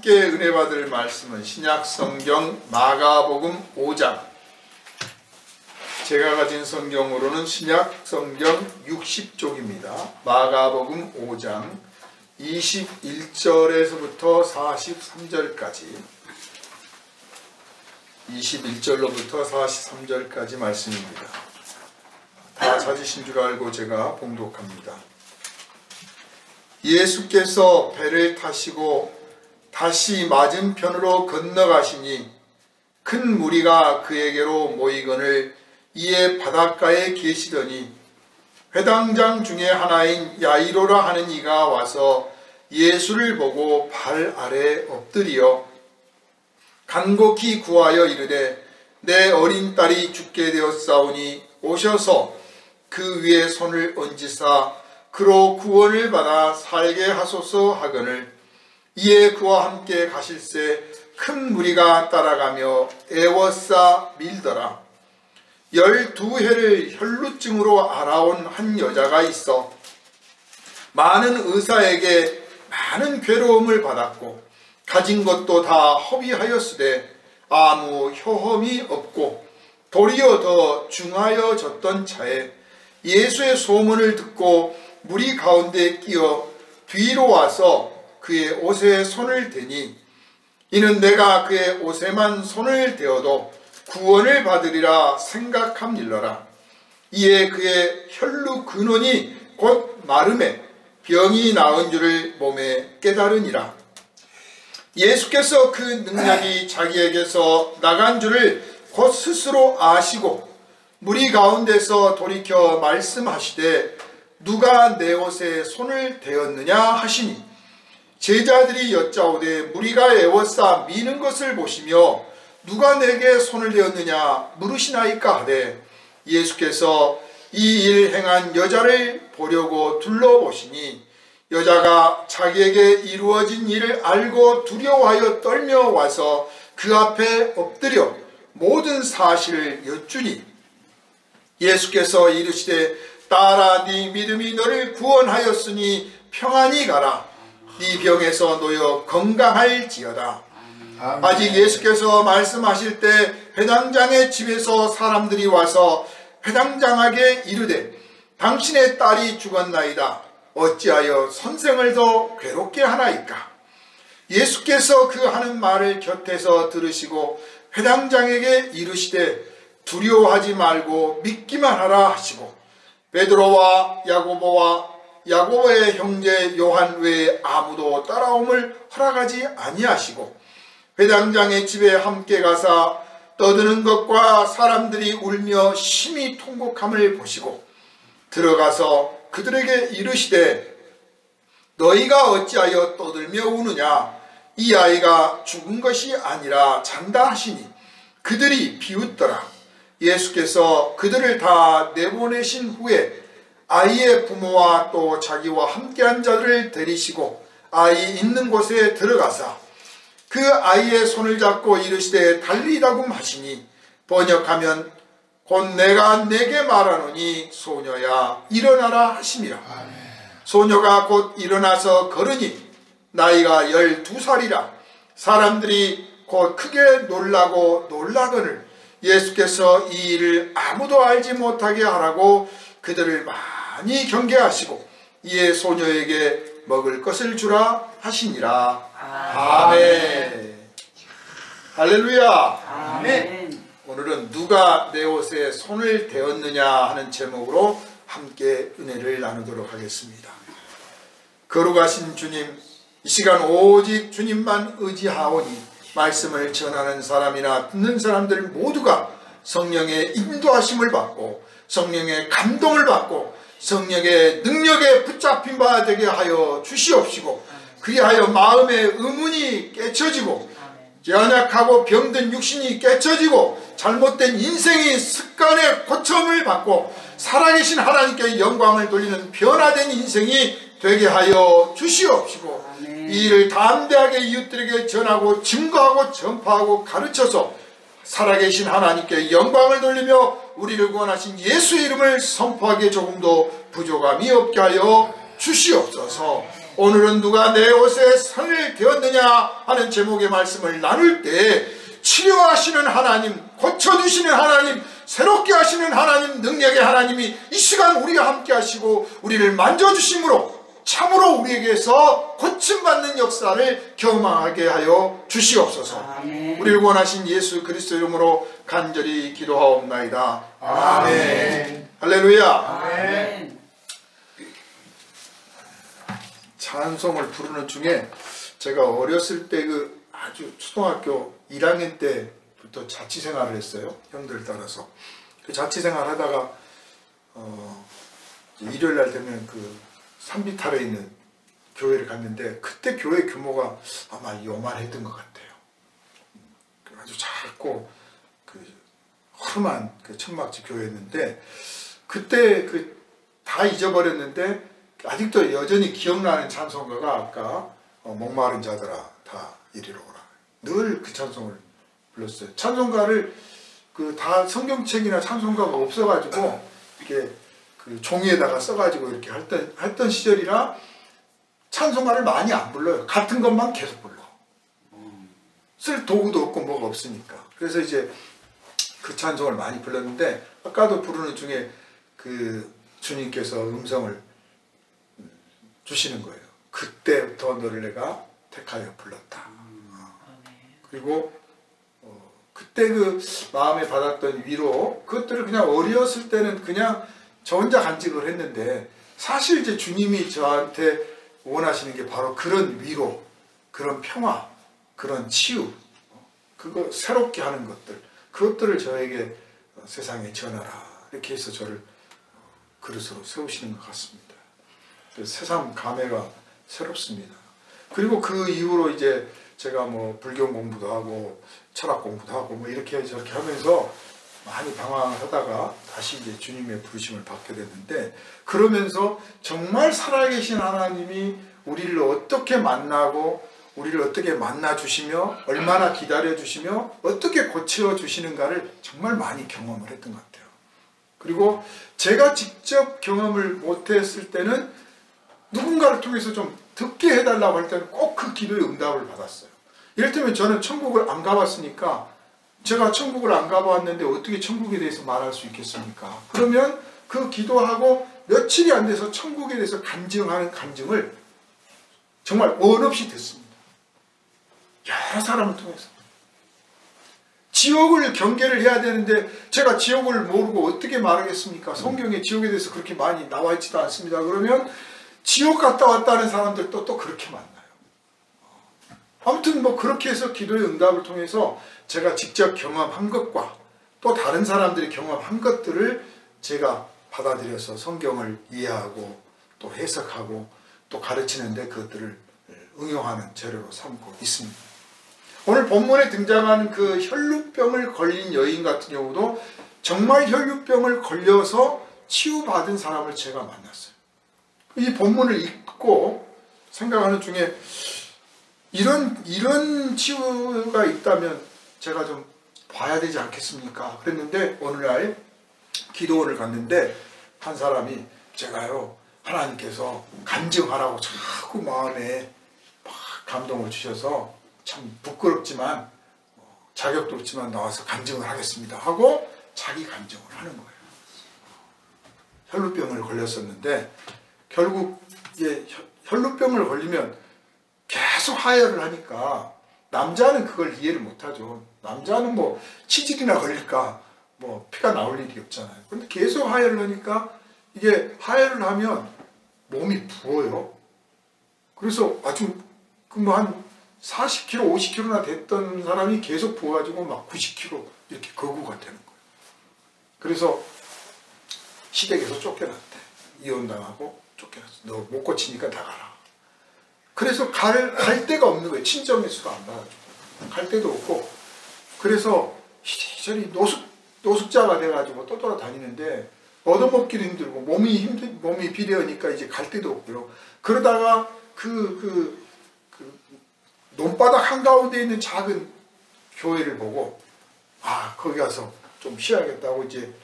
함께 은혜 받을 말씀은 신약성경 마가복음 5장, 제가 가진 성경으로는 신약성경 60쪽입니다. 마가복음 5장 21절에서부터 43절까지 21절로부터 43절까지 말씀입니다. 다 찾으신 줄 알고 제가 봉독합니다. 예수께서 배를 타시고 다시 맞은편으로 건너가시니 큰 무리가 그에게로 모이거늘 이에 바닷가에 계시더니 회당장 중에 하나인 야이로라 하는 이가 와서 예수를 보고 발 아래 엎드리어 간곡히 구하여 이르되 내 어린 딸이 죽게 되었사오니 오셔서 그 위에 손을 얹으사 그로 구원을 받아 살게 하소서 하거늘 이에 그와 함께 가실새 큰 무리가 따라가며 애워싸 밀더라. 12해를 혈루증으로 앓아온 한 여자가 있어 많은 의사에게 많은 괴로움을 받았고 가진 것도 다 허비하였으되 아무 효험이 없고 도리어 더 중하여졌던 차에 예수의 소문을 듣고 무리 가운데 끼어 뒤로 와서 그의 옷에 손을 대니 이는 내가 그의 옷에만 손을 대어도 구원을 받으리라 생각함일러라. 이에 그의 혈루 근원이 곧 마름에 병이 나은 줄을 몸에 깨달으니라. 예수께서 그 능력이 자기에게서 나간 줄을 곧 스스로 아시고 무리 가운데서 돌이켜 말씀하시되 누가 내 옷에 손을 대었느냐 하시니 제자들이 여짜오되 무리가 애워싸 미는 것을 보시며 누가 내게 손을 대었느냐 물으시나이까 하되 예수께서 이 일 행한 여자를 보려고 둘러보시니 여자가 자기에게 이루어진 일을 알고 두려워하여 떨며 와서 그 앞에 엎드려 모든 사실을 여쭈니 예수께서 이르시되 딸아 네 믿음이 너를 구원하였으니 평안히 가라. 네 병에서 놓여 건강할지어다. 아멘. 아직 예수께서 말씀하실 때 회당장의 집에서 사람들이 와서 회당장에게 이르되 당신의 딸이 죽었나이다. 어찌하여 선생을 더 괴롭게 하나이까. 예수께서 그 하는 말을 곁에서 들으시고 회당장에게 이르시되 두려워하지 말고 믿기만 하라 하시고 베드로와 야고보의 형제 요한 외에 아무도 따라옴을 허락하지 아니하시고 회당장의 집에 함께 가사 떠드는 것과 사람들이 울며 심히 통곡함을 보시고 들어가서 그들에게 이르시되 너희가 어찌하여 떠들며 우느냐. 이 아이가 죽은 것이 아니라 잔다 하시니 그들이 비웃더라. 예수께서 그들을 다 내보내신 후에 아이의 부모와 또 자기와 함께한 자들을 데리시고 아이 있는 곳에 들어가사 그 아이의 손을 잡고 이르시되 달리다금 하시니 번역하면 곧 내가 내게 말하노니 소녀야 일어나라 하심이라. 소녀가 곧 일어나서 걸으니 나이가 12살이라. 사람들이 곧 크게 놀라고 놀라거늘 예수께서 이 일을 아무도 알지 못하게 하라고 그들을 많이 경계하시고 이에 소녀에게 먹을 것을 주라 하시니라. 아멘. 할렐루야. 아멘. 오늘은 누가 내 옷에 손을 대었느냐 하는 제목으로 함께 은혜를 나누도록 하겠습니다. 거룩하신 주님, 이 시간 오직 주님만 의지하오니 말씀을 전하는 사람이나 듣는 사람들 모두가 성령의 인도하심을 받고 성령의 감동을 받고 성령의 능력에 붙잡힌 바 되게 하여 주시옵시고 그리하여 마음의 의문이 깨쳐지고 연약하고 병든 육신이 깨쳐지고 잘못된 인생이 습관의 고침을 받고 살아계신 하나님께 영광을 돌리는 변화된 인생이 되게 하여 주시옵시고 이 일을 담대하게 이웃들에게 전하고 증거하고 전파하고 가르쳐서 살아계신 하나님께 영광을 돌리며 우리를 구원하신 예수의 이름을 선포하기에 조금도 부족함이 없게 하여 주시옵소서. 오늘은 누가 내 옷에 선을 되었느냐 하는 제목의 말씀을 나눌 때 치료하시는 하나님, 고쳐주시는 하나님, 새롭게 하시는 하나님, 능력의 하나님이 이 시간 우리와 함께 하시고 우리를 만져주심으로 참으로 우리에게서 고침받는 역사를 경험하게 하여 주시옵소서. 아멘. 우리를 원하신 예수 그리스도 이름으로 간절히 기도하옵나이다. 아멘. 아멘. 할렐루야. 아멘. 찬송을 부르는 중에 제가 어렸을 때 그 아주 초등학교 1학년 때부터 자취생활을 했어요. 형들 따라서. 그 자취생활 하다가 일요일 날 되면 그 산비탈에 있는 교회를 갔는데 그때 교회 규모가 아마 요만했던 것 같아요. 아주 작고 그 허름한 그 천막지 교회였는데 그때 그 다 잊어버렸는데 아직도 여전히 기억나는 찬송가가 아까 목마른 자들아 다 이리로 오라. 늘 그 찬송을 불렀어요. 찬송가를 그 다 성경책이나 찬송가가 없어가지고 이렇게 그 종이에다가 써가지고 이렇게 했던 시절이라 찬송가를 많이 안 불러요. 같은 것만 계속 불러. 쓸 도구도 없고 뭐가 없으니까. 그래서 이제 그 찬송을 많이 불렀는데 아까도 부르는 중에 그 주님께서 음성을 주시는 거예요. 그때부터 너를 내가 택하여 불렀다. 그리고 그때 그 마음에 받았던 위로 그것들을 그냥 어렸을 때는 그냥 저 혼자 간직을 했는데 사실 이제 주님이 저한테 원하시는 게 바로 그런 위로, 그런 평화, 그런 치유, 그거 새롭게 하는 것들, 그것들을 저에게 세상에 전하라 이렇게 해서 저를 그릇으로 세우시는 것 같습니다. 새삼 감회가 새롭습니다. 그리고 그 이후로 이제 제가 뭐 불경 공부도 하고 철학 공부도 하고 뭐 이렇게 저렇게 하면서 많이 방황하다가 다시 이제 주님의 부르심을 받게 됐는데 그러면서 정말 살아계신 하나님이 우리를 어떻게 만나고 우리를 어떻게 만나주시며 얼마나 기다려주시며 어떻게 고쳐주시는가를 정말 많이 경험을 했던 것 같아요. 그리고 제가 직접 경험을 못했을 때는 누군가를 통해서 좀 듣게 해달라고 할 때는 꼭 그 기도의 응답을 받았어요. 이를테면 저는 천국을 안 가봤으니까 제가 천국을 안 가봤는데 어떻게 천국에 대해서 말할 수 있겠습니까? 그러면 그 기도하고 며칠이 안 돼서 천국에 대해서 간증하는 간증을 정말 원 없이 듣습니다. 여러 사람을 통해서. 지옥을 경계를 해야 되는데 제가 지옥을 모르고 어떻게 말하겠습니까? 성경에 지옥에 대해서 그렇게 많이 나와 있지도 않습니다. 그러면 지옥 갔다 왔다는 사람들도 또 그렇게 만나요. 아무튼 뭐 그렇게 해서 기도의 응답을 통해서 제가 직접 경험한 것과 또 다른 사람들이 경험한 것들을 제가 받아들여서 성경을 이해하고 또 해석하고 또 가르치는데 그것들을 응용하는 재료로 삼고 있습니다. 오늘 본문에 등장하는 그 혈루병을 걸린 여인 같은 경우도 정말 혈루병을 걸려서 치유받은 사람을 제가 만났어요. 이 본문을 읽고 생각하는 중에 이런 치유가 있다면 제가 좀 봐야 되지 않겠습니까? 그랬는데 오늘날 기도원을 갔는데 한 사람이 제가요 하나님께서 간증하라고 자꾸 마음에 막 감동을 주셔서 참 부끄럽지만 자격도 없지만 나와서 간증을 하겠습니다 하고 자기 간증을 하는 거예요. 혈루병을 걸렸었는데 결국 이제 혈루병을 걸리면 계속 하혈을 하니까 남자는 그걸 이해를 못하죠. 남자는 뭐 치질이나 걸릴까 뭐 피가 나올 일이 없잖아요. 그런데 계속 하혈을 하니까 이게 하혈을 하면 몸이 부어요. 그래서 아주 그 뭐 한 40kg, 50kg나 됐던 사람이 계속 부어가지고 막 90kg 이렇게 거구가 되는 거예요. 그래서 시댁에서 쫓겨났대. 이혼당하고 쫓겨났어. 너 못 고치니까 나가라. 그래서 갈 데가 없는 거예요. 친정의 수가 안 받아주고. 갈 데도 없고. 그래서 이리저리 노숙자가 돼가지고 또 돌아다니는데 얻어먹기도 힘들고 몸이 비대하니까 이제 갈 데도 없고요. 그러다가 그 논바닥 한가운데 있는 작은 교회를 보고 거기 가서 좀 쉬어야겠다고 이제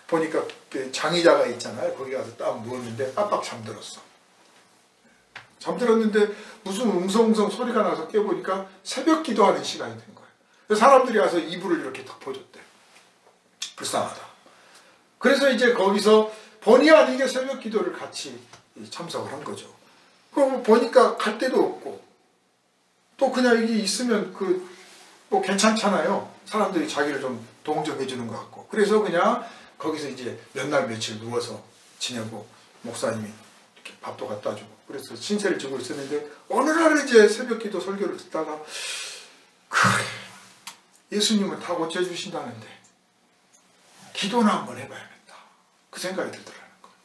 보니까 그 장의자가 있잖아요. 거기 가서 딱 누웠는데 깜빡 잠들었어. 잠들었는데 무슨 웅성웅성 소리가 나서 깨보니까 새벽 기도하는 시간이 된 거예요. 그래서 사람들이 와서 이불을 이렇게 덮어줬대요. 불쌍하다. 그래서 이제 거기서 본의 아니게 새벽 기도를 같이 참석을 한 거죠. 그럼 보니까 갈 데도 없고 또 그냥 여기 있으면 뭐 괜찮잖아요. 사람들이 자기를 좀 동정해 주는 것 같고. 그래서 그냥 거기서 이제 몇 날 며칠 누워서 지내고 목사님이 이렇게 밥도 갖다 주고 그래서 신세를 지고 있었는데 어느 날 이제 새벽 기도 설교를 듣다가 그래 예수님은 다 고쳐주신다는데 기도나 한번 해봐야겠다. 그 생각이 들더라는 거예요.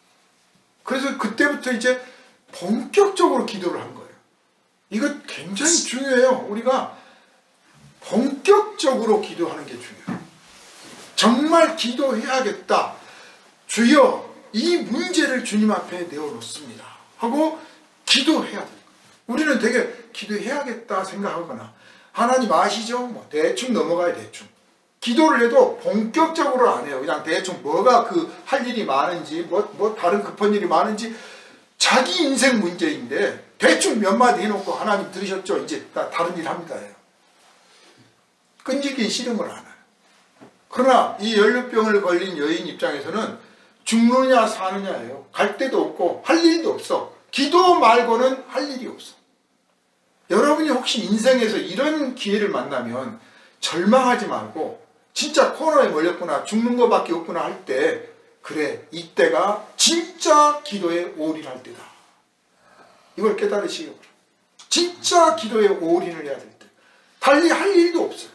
그래서 그때부터 이제 본격적으로 기도를 한 거예요. 이거 굉장히 중요해요. 우리가 본격적으로 기도하는 게 중요해요. 정말 기도해야겠다. 주여 이 문제를 주님 앞에 내어놓습니다. 하고 기도해야 돼요. 우리는 되게 기도해야겠다 생각하거나 하나님 아시죠? 뭐 대충 넘어가야 대충. 기도를 해도 본격적으로 안 해요. 그냥 대충 뭐가 할 일이 많은지 뭐 다른 급한 일이 많은지 자기 인생 문제인데 대충 몇 마디 해놓고 하나님 들으셨죠? 이제 다른 일 합니다. 끈질긴 씨름을 안 해요. 그러나 이 연료병을 걸린 여인 입장에서는 죽느냐 사느냐예요. 갈 데도 없고 할 일도 없어. 기도 말고는 할 일이 없어. 여러분이 혹시 인생에서 이런 기회를 만나면 절망하지 말고 진짜 코너에 몰렸구나 죽는 것밖에 없구나 할 때 그래 이때가 진짜 기도에 올인할 때다. 이걸 깨달으시기 바랍니다. 진짜 기도에 올인을 해야 될 때. 달리 할 일도 없어요.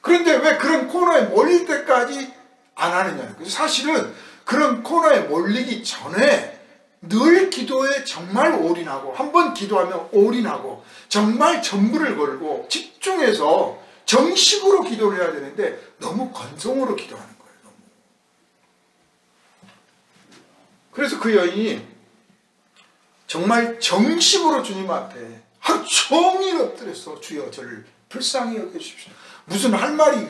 그런데 왜 그런 코너에 몰릴 때까지 안 하느냐. 사실은 그런 코너에 몰리기 전에 늘 기도에 정말 올인하고 한번 기도하면 올인하고 정말 전부를 걸고 집중해서 정식으로 기도를 해야 되는데 너무 건성으로 기도하는 거예요. 너무. 그래서 그 여인이 정말 정식으로 주님 앞에 하루 종일 엎드렸어. 주여 저를 불쌍히 여겨주십시오. 무슨 할 말이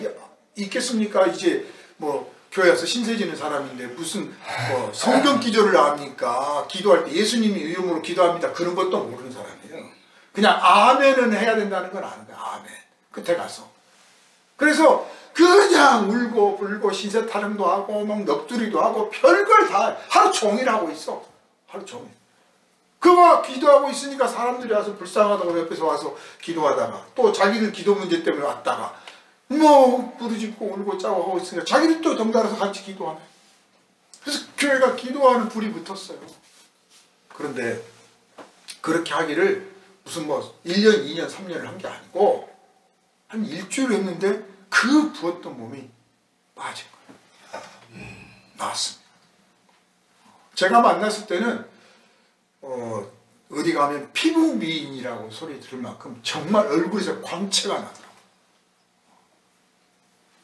있겠습니까? 이제 뭐 교회 와서 신세 지는 사람인데 무슨 뭐 성경 기조를 압니까? 기도할 때 예수님이 이름으로 기도합니다. 그런 것도 모르는 사람이에요. 그냥 아멘은 해야 된다는 건 아는 거야. 아멘. 끝에 가서. 그래서 그냥 울고 불고 신세 타령도 하고 막 넋두리도 하고 별걸 다 하루 종일 하고 있어. 하루 종일. 그가 기도하고 있으니까 사람들이 와서 불쌍하다고 옆에서 와서 기도하다가 또 자기들 기도 문제 때문에 왔다가 뭐 부르짖고 울고 짜고 하고 있으니까 자기들 또 덩달아서 같이 기도하네. 그래서 교회가 기도하는 불이 붙었어요. 그런데 그렇게 하기를 무슨 뭐 1년, 2년, 3년을 한 게 아니고 한 일주일 했는데 그 부었던 몸이 빠진 거예요. 나왔습니다. 제가 만났을 때는 어디 가면 피부 미인이라고 소리 들을 만큼 정말 얼굴에서 광채가 나더라고요.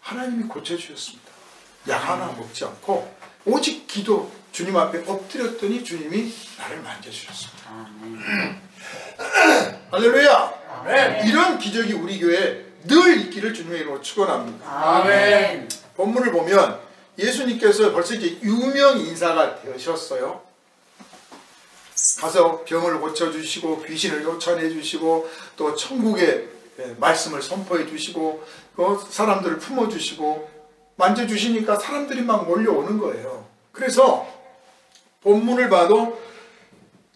하나님이 고쳐주셨습니다. 약 하나 먹지 않고 오직 기도 주님 앞에 엎드렸더니 주님이 나를 만져주셨습니다. 할렐루야. 아멘. 이런 기적이 우리 교회에 늘 있기를 주님의 이름으로 축원합니다. 아멘. 본문을 보면 예수님께서 벌써 이제 유명 인사가 되셨어요. 가서 병을 고쳐주시고 귀신을 쫓아내 주시고 또 천국의 말씀을 선포해 주시고 사람들을 품어주시고 만져주시니까 사람들이 막 몰려오는 거예요. 그래서 본문을 봐도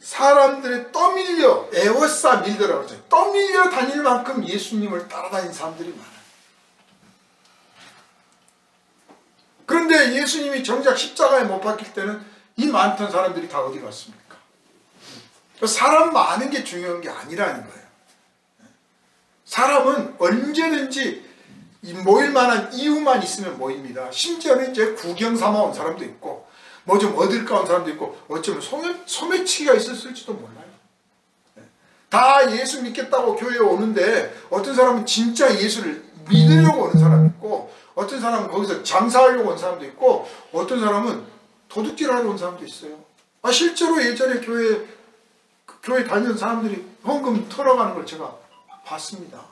사람들이 떠밀려 에워싸 밀더라고요. 떠밀려 다닐 만큼 예수님을 따라다닌 사람들이 많아요. 그런데 예수님이 정작 십자가에 못 박힐 때는 이 많던 사람들이 다 어디 갔습니까? 사람 많은 게 중요한 게 아니라는 거예요. 사람은 언제든지 모일 만한 이유만 있으면 모입니다. 심지어는 이제 구경 삼아 온 사람도 있고 뭐 좀 얻을까 온 사람도 있고 어쩌면 소매치기가 있었을지도 몰라요. 다 예수 믿겠다고 교회에 오는데 어떤 사람은 진짜 예수를 믿으려고 오는 사람이 있고 어떤 사람은 거기서 장사하려고 온 사람도 있고 어떤 사람은 도둑질하러 온 사람도 있어요. 실제로 예전에 교회 다니는 사람들이 헌금 털어가는 걸 제가 봤습니다.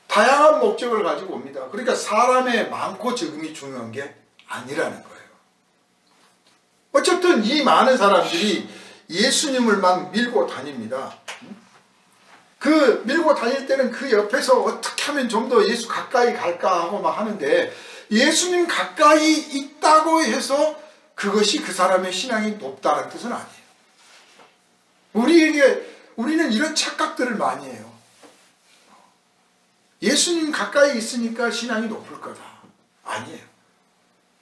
다양한 목적을 가지고 옵니다. 그러니까 사람의 많고 적음이 중요한 게 아니라는 거예요. 어쨌든 이 많은 사람들이 예수님을 막 밀고 다닙니다. 그 밀고 다닐 때는 그 옆에서 어떻게 하면 좀 더 예수 가까이 갈까 하고 막 하는데, 예수님 가까이 있다고 해서 그것이 그 사람의 신앙이 높다는 뜻은 아니에요. 우리는 이런 착각들을 많이 해요. 예수님 가까이 있으니까 신앙이 높을 거다. 아니에요.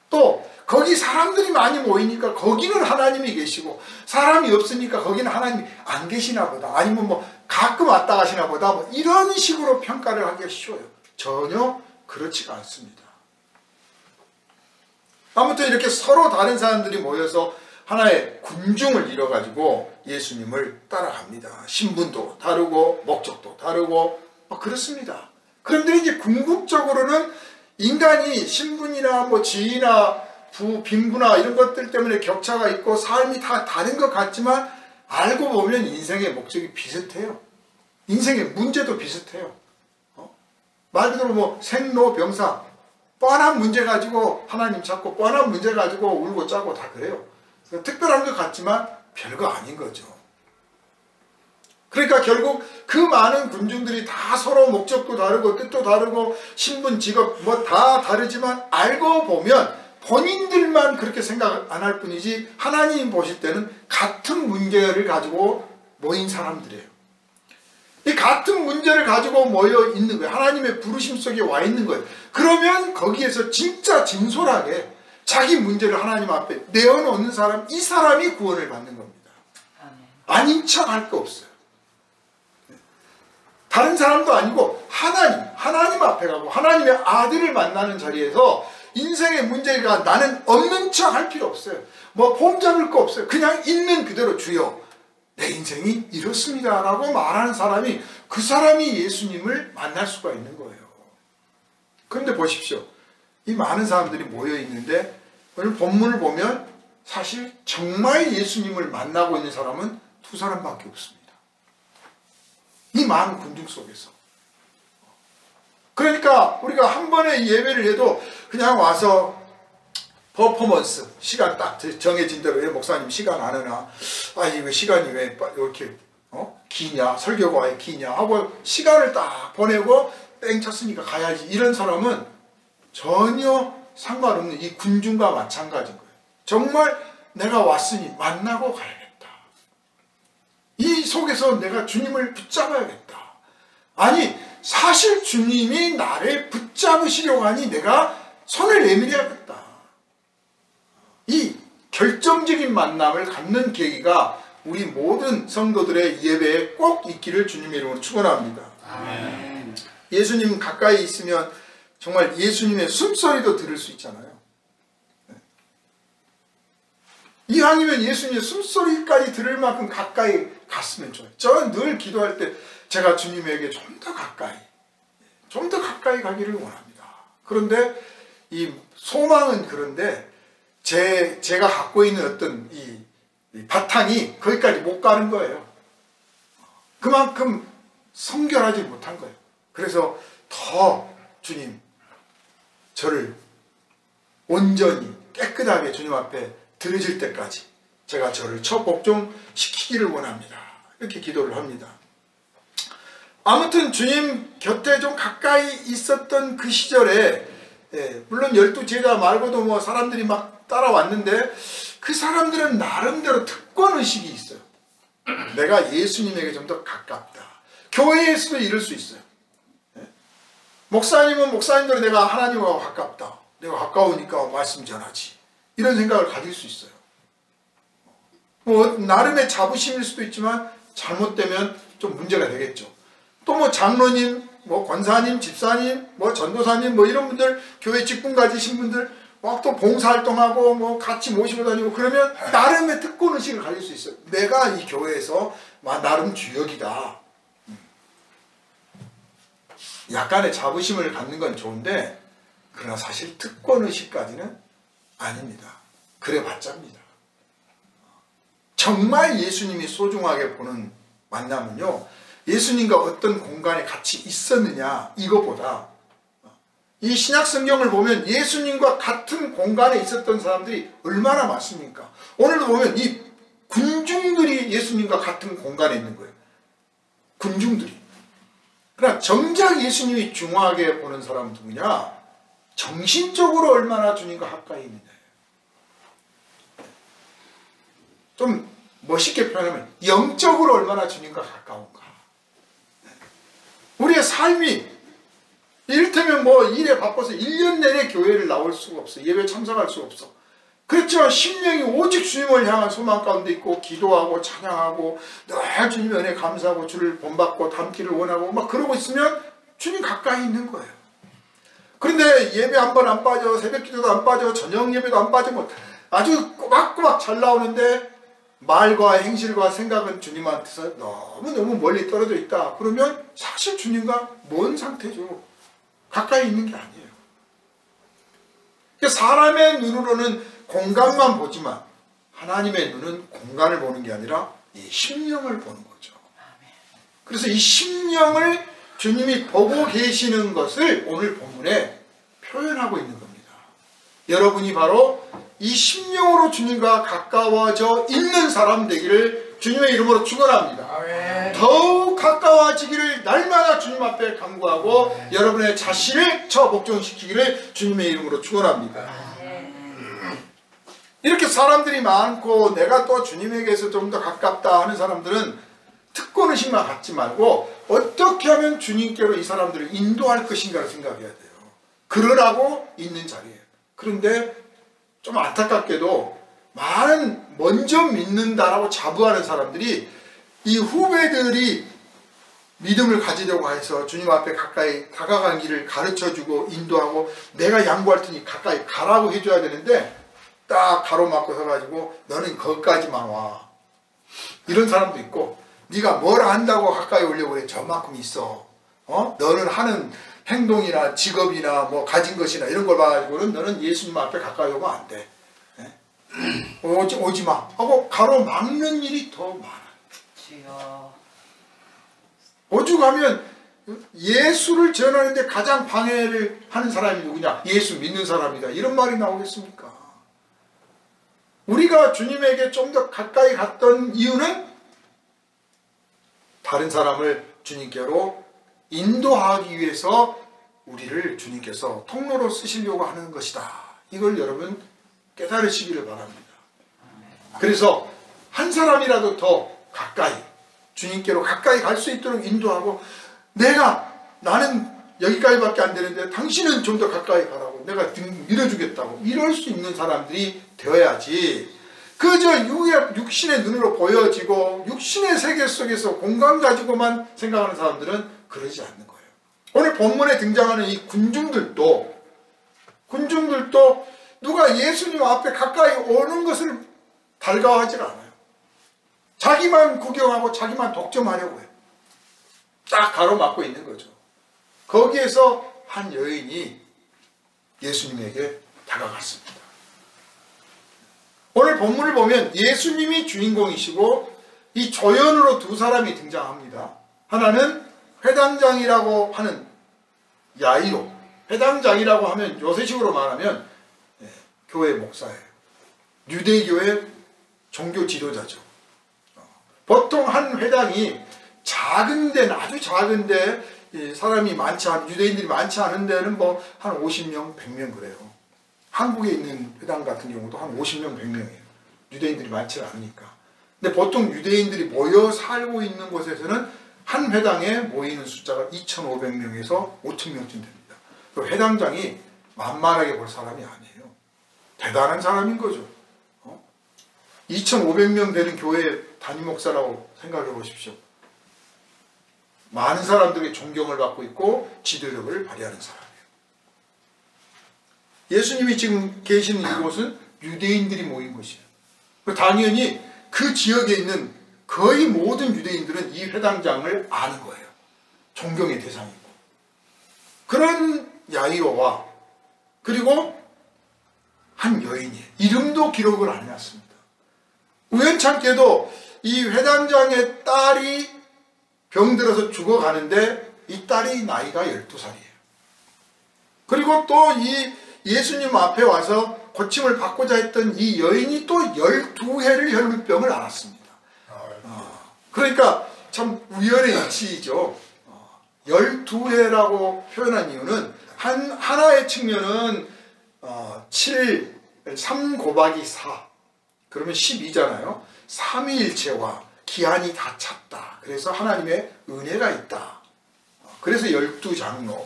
또 거기 사람들이 많이 모이니까 거기는 하나님이 계시고, 사람이 없으니까 거기는 하나님이 안 계시나 보다, 아니면 뭐 가끔 왔다 가시나 보다, 뭐 이런 식으로 평가를 하기가 쉬워요. 전혀 그렇지가 않습니다. 아무튼 이렇게 서로 다른 사람들이 모여서 하나의 군중을 이뤄가지고 예수님을 따라갑니다. 신분도 다르고 목적도 다르고 그렇습니다. 그런데 이제 궁극적으로는 인간이 신분이나 뭐 지위나 빈부나 이런 것들 때문에 격차가 있고 삶이 다 다른 것 같지만, 알고 보면 인생의 목적이 비슷해요. 인생의 문제도 비슷해요. 말 그대로 뭐 생로병사, 뻔한 문제 가지고 하나님 찾고, 뻔한 문제 가지고 울고 짜고 다 그래요. 특별한 것 같지만 별거 아닌 거죠. 그러니까 결국 그 많은 군중들이 다 서로 목적도 다르고 뜻도 다르고 신분, 직업 뭐 다 다르지만, 알고 보면 본인들만 그렇게 생각 안 할 뿐이지 하나님 보실 때는 같은 문제를 가지고 모인 사람들이에요. 이 같은 문제를 가지고 모여 있는 거예요. 하나님의 부르심 속에 와 있는 거예요. 그러면 거기에서 진짜 진솔하게 자기 문제를 하나님 앞에 내어놓는 사람, 이 사람이 구원을 받는 겁니다. 아닌 척 할 거 없어요. 다른 사람도 아니고 하나님 앞에 가고 하나님의 아들을 만나는 자리에서 인생의 문제가 나는 없는 척 할 필요 없어요. 뭐 폼 잡을 거 없어요. 그냥 있는 그대로 주여 내 인생이 이렇습니다 라고 말하는 사람이, 그 사람이 예수님을 만날 수가 있는 거예요. 그런데 보십시오. 이 많은 사람들이 모여 있는데 오늘 본문을 보면 사실 정말 예수님을 만나고 있는 사람은 두 사람밖에 없습니다. 이 많은 군중 속에서. 그러니까 우리가 한 번의 예배를 해도 그냥 와서 퍼포먼스, 시간 딱 정해진 대로, 왜 목사님 시간 안 하나, 이거 시간이 왜 이렇게 기냐, 설교가 왜 기냐 하고 시간을 딱 보내고 땡 쳤으니까 가야지, 이런 사람은 전혀 상관없는 이 군중과 마찬가지인 거예요. 정말 내가 왔으니 만나고 가야겠다. 이 속에서 내가 주님을 붙잡아야겠다. 아니, 사실 주님이 나를 붙잡으시려고 하니 내가 손을 내밀어야겠다. 이 결정적인 만남을 갖는 계기가 우리 모든 성도들의 예배에 꼭 있기를 주님의 이름으로 축원합니다. 아멘. 예수님 가까이 있으면 정말 예수님의 숨소리도 들을 수 있잖아요. 이왕이면 예수님의 숨소리까지 들을 만큼 가까이 갔으면 좋아요. 저는 늘 기도할 때 제가 주님에게 좀 더 가까이 가기를 원합니다. 그런데 이 소망은, 그런데 제가 갖고 있는 어떤 이 바탕이 거기까지 못 가는 거예요. 그만큼 성결하지 못한 거예요. 그래서 더 주님, 저를 온전히 깨끗하게 주님 앞에 드려질 때까지 제가 저를 복종시키기를 원합니다. 이렇게 기도를 합니다. 아무튼 주님 곁에 좀 가까이 있었던 그 시절에, 물론 12제자 말고도 뭐 사람들이 막 따라왔는데, 그 사람들은 나름대로 특권의식이 있어요. 내가 예수님에게 좀 더 가깝다. 교회에서도 이럴 수 있어요. 목사님은 목사님대로 내가 하나님과 가깝다. 내가 가까우니까 말씀 전하지. 이런 생각을 가질 수 있어요. 뭐 나름의 자부심일 수도 있지만 잘못되면 좀 문제가 되겠죠. 또 뭐 장로님, 뭐 권사님, 집사님, 뭐 전도사님, 뭐 이런 분들, 교회 직분 가지신 분들 막 또 봉사활동하고 뭐 같이 모시고 다니고 그러면 나름의 특권의식을 가질 수 있어요. 내가 이 교회에서 나름 주역이다. 약간의 자부심을 갖는 건 좋은데, 그러나 사실 특권의식까지는 아닙니다. 그래봤자입니다. 정말 예수님이 소중하게 보는 만남은요, 예수님과 어떤 공간에 같이 있었느냐 이거보다 이 신약 성경을 보면 예수님과 같은 공간에 있었던 사람들이 얼마나 많습니까? 오늘도 보면 이 군중들이 예수님과 같은 공간에 있는 거예요. 군중들이. 그러나 정작 예수님이 중요하게 보는 사람은 누구냐? 정신적으로 얼마나 주님과 가까이 있느냐. 좀 멋있게 표현하면 영적으로 얼마나 주님과 가까운가. 우리의 삶이 이를테면 뭐 일에 바빠서 1년 내내 교회를 나올 수가 없어. 예배 참석할 수가 없어. 그렇지만 심령이 오직 주님을 향한 소망 가운데 있고 기도하고 찬양하고 늘 주님의 은혜 감사하고 주를 본받고 닮기를 원하고 막 그러고 있으면 주님 가까이 있는 거예요. 그런데 예배 한 번 안 빠져, 새벽 기도도 안 빠져, 저녁 예배도 안 빠지고 아주 꼬박꼬박 잘 나오는데 말과 행실과 생각은 주님한테서 너무너무 멀리 떨어져 있다. 그러면 사실 주님과 먼 상태죠. 가까이 있는 게 아니에요. 사람의 눈으로는 공간만 보지만 하나님의 눈은 공간을 보는 게 아니라 이 심령을 보는 거죠. 그래서 이 심령을 주님이 보고 계시는 것을 오늘 본문에 표현하고 있는 겁니다. 여러분이 바로 이 심령으로 주님과 가까워져 있는 사람 되기를 주님의 이름으로 축원합니다. 더욱 가까워지기를 날마다 주님 앞에 간구하고 여러분의 자신을 처복종시키기를 주님의 이름으로 축원합니다. 이렇게 사람들이 많고 내가 또 주님에게서 좀 더 가깝다 하는 사람들은 특권의식만 갖지 말고 어떻게 하면 주님께로 이 사람들을 인도할 것인가를 생각해야 돼요. 그러라고 있는 자리예요. 그런데 좀 안타깝게도 많은 먼저 믿는다라고 자부하는 사람들이 이 후배들이 믿음을 가지려고 해서 주님 앞에 가까이 다가간 길을 가르쳐주고 인도하고 내가 양보할 테니 가까이 가라고 해줘야 되는데 딱 가로막고 서가지고 너는 거기까지만 와. 이런 사람도 있고 네가 뭘 안다고 가까이 오려고 해. 저만큼 있어. 너는 하는 행동이나 직업이나 뭐 가진 것이나 이런 걸 봐가지고는 너는 예수님 앞에 가까이 오면 안 돼. 오지 마 하고 가로막는 일이 더 많아요. 오죽하면 예수를 전하는데 가장 방해를 하는 사람이 누구냐? 예수 믿는 사람이다. 이런 말이 나오겠습니까? 우리가 주님에게 좀 더 가까이 갔던 이유는 다른 사람을 주님께로 인도하기 위해서 우리를 주님께서 통로로 쓰시려고 하는 것이다. 이걸 여러분 깨달으시기를 바랍니다. 그래서 한 사람이라도 더 가까이 주님께로 가까이 갈 수 있도록 인도하고 나는 여기까지밖에 안 되는데 당신은 좀 더 가까이 가라고 내가 등 밀어주겠다고 이럴 수 있는 사람들이 되어야지 그저 육신의 눈으로 보여지고 육신의 세계 속에서 공간 가지고만 생각하는 사람들은 그러지 않는 거예요. 오늘 본문에 등장하는 이 군중들도 누가 예수님 앞에 가까이 오는 것을 달가워하지 않아요. 자기만 구경하고 자기만 독점하려고 해요. 딱 가로막고 있는 거죠. 거기에서 한 여인이 예수님에게 다가갔습니다. 오늘 본문을 보면 예수님이 주인공이시고 이 조연으로 두 사람이 등장합니다. 하나는 회당장이라고 하는 야이로. 회당장이라고 하면 요새식으로 말하면 교회 목사예요. 유대교의 종교 지도자죠. 보통 한 회당이 작은 데는 아주 작은데 사람이 많지 않은 유대인들이 많지 않은 데는 뭐 한 50명, 100명 그래요. 한국에 있는 회당 같은 경우도 한 50명, 100명이에요. 유대인들이 많지 않으니까. 근데 보통 유대인들이 모여 살고 있는 곳에서는 한 회당에 모이는 숫자가 2,500명에서 5,000명쯤 됩니다. 그 회당장이 만만하게 볼 사람이 아니에요. 대단한 사람인 거죠. 2,500명 되는 교회 담임 목사라고 생각해 보십시오. 많은 사람들의 존경을 받고 있고 지도력을 발휘하는 사람이에요. 예수님이 지금 계시는 이곳은 유대인들이 모인 곳이에요. 당연히 그 지역에 있는 거의 모든 유대인들은 이 회당장을 아는 거예요. 존경의 대상이고. 그런 야이로와 그리고 한 여인이에요. 이름도 기록을 안 해놨습니다. 우연찮게도 이 회당장의 딸이 병들어서 죽어가는데 이 딸이 나이가 12살이에요. 그리고 또 이 예수님 앞에 와서 고침을 받고자 했던 이 여인이 또 12회를 혈루병을 앓았습니다. 그러니까 참 우연의 일치이죠. 12회라고 표현한 이유는 하나의 측면은 3 곱하기 4 그러면 12잖아요. 삼위일체와 기한이 다 찼다. 그래서 하나님의 은혜가 있다. 그래서 12장로,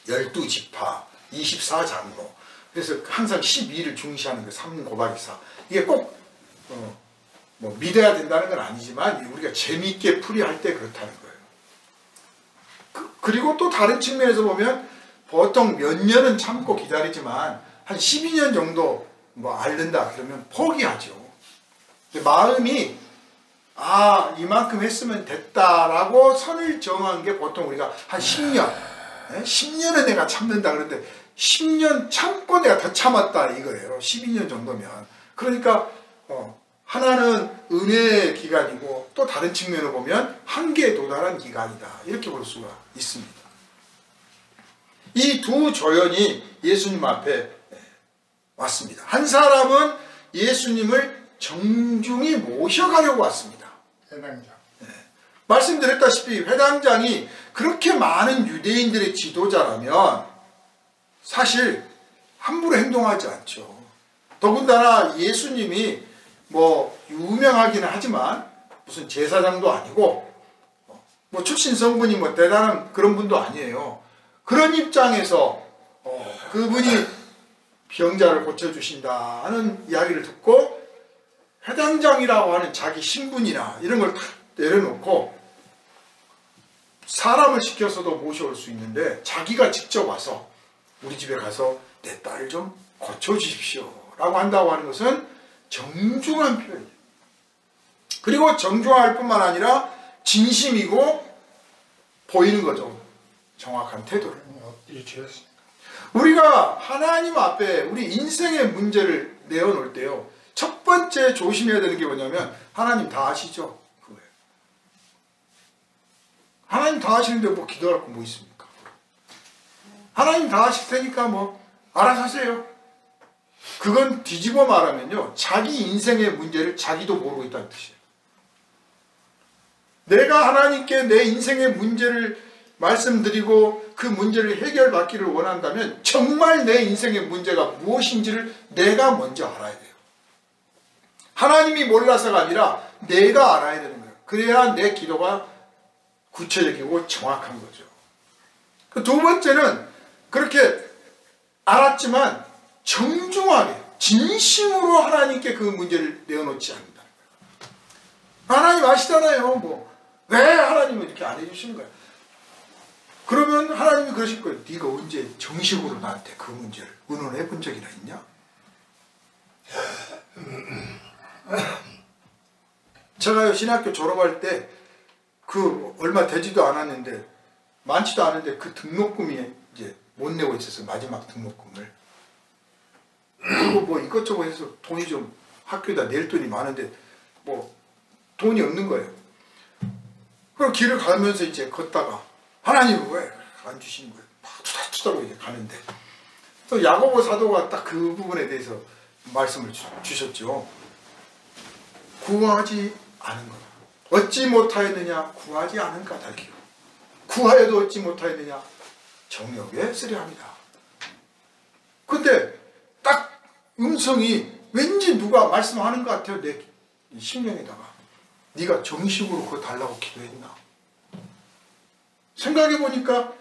12지파, 24장로. 그래서 항상 12를 중시하는 그 3 곱하기 4. 이게 꼭 뭐 믿어야 된다는 건 아니지만 우리가 재미있게 풀이할 때 그렇다는 거예요. 그리고 또 다른 측면에서 보면 보통 몇 년은 참고 기다리지만 한 12년 정도 뭐 앓는다 그러면 포기하죠. 마음이 이만큼 했으면 됐다라고 선을 정한 게 보통 우리가 한 10년 10년은 내가 참는다 그러는데 10년 참고 내가 더 참았다 이거예요. 12년 정도면. 그러니까 하나는 은혜의 기간이고 또 다른 측면으로 보면 한계에 도달한 기간이다. 이렇게 볼 수가 있습니다. 이 두 조연이 예수님 앞에 왔습니다. 한 사람은 예수님을 정중히 모셔가려고 왔습니다. 회당장. 말씀드렸다시피 회당장이 그렇게 많은 유대인들의 지도자라면 사실 함부로 행동하지 않죠. 더군다나 예수님이 뭐 유명하기는 하지만 무슨 제사장도 아니고 뭐 출신 성분이 뭐 대단한 그런 분도 아니에요. 그런 입장에서 그분이 병자를 고쳐주신다 하는 이야기를 듣고 회당장이라고 하는 자기 신분이나 이런 걸 다 내려놓고 사람을 시켜서도 모셔올 수 있는데 자기가 직접 와서 우리 집에 가서 내 딸 좀 고쳐주십시오 라고 한다고 하는 것은 정중한 표현이에요. 그리고 정중할 뿐만 아니라 진심이고 보이는 거죠. 정확한 태도를. 우리가 하나님 앞에 우리 인생의 문제를 내어놓을 때요. 첫 번째 조심해야 되는 게 뭐냐면 하나님 다 아시죠? 그거예요. 하나님 다 아시는데 뭐 기도할 거 뭐 있습니까? 하나님 다 아실 테니까 뭐 알아서 하세요. 그건 뒤집어 말하면요. 자기 인생의 문제를 자기도 모르고 있다는 뜻이에요. 내가 하나님께 내 인생의 문제를 말씀드리고 그 문제를 해결받기를 원한다면 정말 내 인생의 문제가 무엇인지를 내가 먼저 알아야 돼요. 하나님이 몰라서가 아니라 내가 알아야 되는 거예요. 그래야 내 기도가 구체적이고 정확한 거죠. 그 두 번째는 그렇게 알았지만 정중하게 진심으로 하나님께 그 문제를 내어놓지 않는다는 거예요. 하나님 아시잖아요. 뭐 왜 하나님은 이렇게 안 해주시는 거야? 그러면 하나님이 그러실 거예요. 네가 언제 정식으로 나한테 그 문제를 의논해 본 적이나 있냐? 제가요 신학교 졸업할 때 그 얼마 되지도 않았는데 많지도 않은데 그 등록금이 이제 못 내고 있었어요. 마지막 등록금을. 그리고 뭐 이것저것 해서 돈이 좀 학교에다 낼 돈이 많은데 뭐 돈이 없는 거예요. 그럼 길을 가면서 이제 걷다가 하나님은 왜 안 주시는 거예요? 막 투닥투닥 이제 가는데 또 야고보 사도가 딱 그 부분에 대해서 말씀을 주셨죠. 구하지 않은 것. 얻지 못하였느냐? 구하지 않은 까닭이요. 구하여도 얻지 못하였느냐? 정욕에 쓰려 합니다. 근데 딱 음성이 왠지 누가 말씀하는 것 같아요. 내 심령에다가. 네가 정식으로 그거 달라고 기도했나? 생각해보니까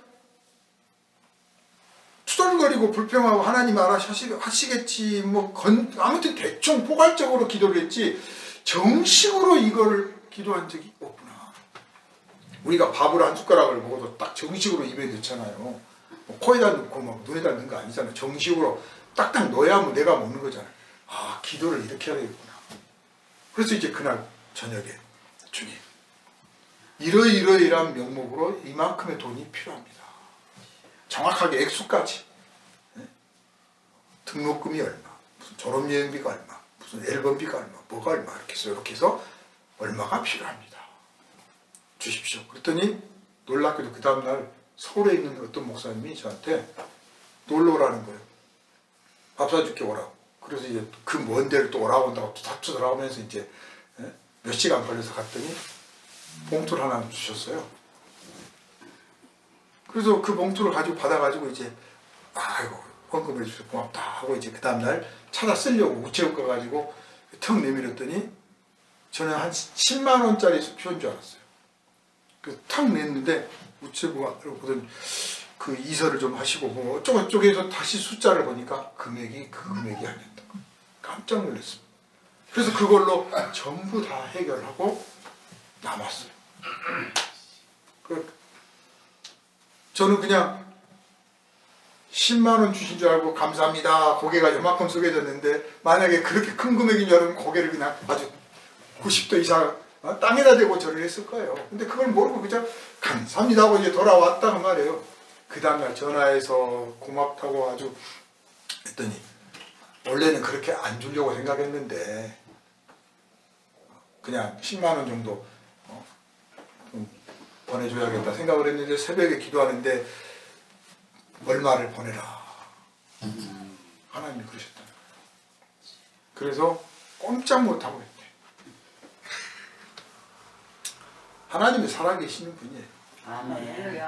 투덜거리고 불평하고 하나님 알아서 하시겠지 뭐 아무튼 대충 포괄적으로 기도를 했지 정식으로 이걸 기도한 적이 없구나. 우리가 밥을 한 숟가락을 먹어도 딱 정식으로 입에 넣잖아요. 뭐 코에다 넣고 막 눈에다 넣는 거 아니잖아요. 정식으로 딱딱 넣어야 뭐 내가 먹는 거잖아요. 아, 기도를 이렇게 해야 되겠구나. 그래서 이제 그날 저녁에 주님 이러이러이러한 명목으로 이만큼의 돈이 필요합니다. 정확하게 액수까지. 네? 등록금이 얼마, 무슨 졸업여행비가 얼마, 무슨 앨범비가 얼마, 뭐가 얼마 이렇게 해서 얼마가 필요합니다. 주십시오. 그랬더니 놀랍게도 그 다음날 서울에 있는 어떤 목사님이 저한테 놀러 오라는 거예요. 밥 사줄게 오라고. 그래서 이제 그 먼 데를 또 오라고 한다고 다투 돌아오면서 이제 몇 시간 걸려서 갔더니 봉투를 하나 주셨어요. 그래서 그 봉투를 가지고 받아가지고 이제 아이고 헌금해 주셔서 고맙다 하고 이제 그 다음날 찾아 쓰려고 우체국 가가지고 턱 내밀었더니 저는 한 10만 원짜리 수표인 줄 알았어요. 그래서 탁 냈는데 우체부가 보더니 그 이서를 좀 하시고 뭐 어쩌고저쩌고해서 다시 숫자를 보니까 금액이 그 금액이 아니었다. 깜짝 놀랐습니다. 그래서 그걸로 전부 다 해결하고 남았어요. 저는 그냥 10만 원 주신 줄 알고 감사합니다. 고개가 요만큼 숙여졌는데 만약에 그렇게 큰 금액인 줄 알면 고개를 그냥 아주 90도 이상 땅에다 대고 절을 했을 거예요. 근데 그걸 모르고 그냥 감사합니다 하고 이제 돌아왔다 그 말이에요. 그 다음날 전화해서 고맙다고 아주 했더니 원래는 그렇게 안 주려고 생각했는데 그냥 10만 원 정도 보내줘야겠다 생각을 했는데 새벽에 기도하는데 얼마를 보내라 하나님이 그러셨다는 거예요. 그래서 꼼짝 못하고 했대. 하나님이 살아계시는 분이에요. 아멘.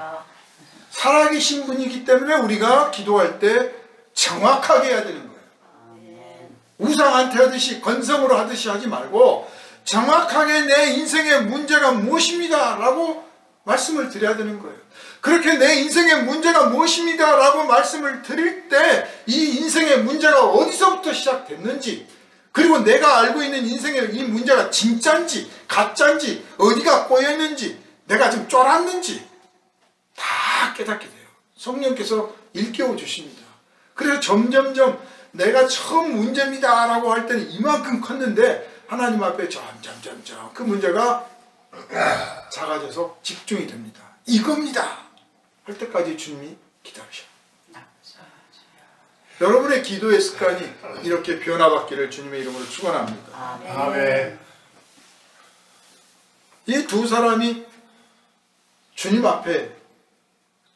살아계신 분이기 때문에 우리가 기도할 때 정확하게 해야 되는 거예요. 아멘. 우상한테 하듯이 건성으로 하듯이 하지 말고 정확하게 내 인생의 문제가 무엇입니다 라고 말씀을 드려야 되는 거예요. 그렇게 내 인생의 문제가 무엇입니다 라고 말씀을 드릴 때 이 인생의 문제가 어디서부터 시작됐는지, 그리고 내가 알고 있는 인생의 이 문제가 진짜인지 가짜인지 어디가 꼬여있는지 내가 지금 쫄았는지 다 깨닫게 돼요. 성령께서 일깨워 주십니다. 그래서 점점점 내가 처음 문제입니다 라고 할 때는 이만큼 컸는데 하나님 앞에 점점점점 그 문제가 작아져서 집중이 됩니다. 이겁니다 할 때까지 주님이 기다리셔. 여러분의 기도의 습관이 이렇게 변화받기를 주님의 이름으로 축원합니다. 아멘. 이 두 사람이 주님 앞에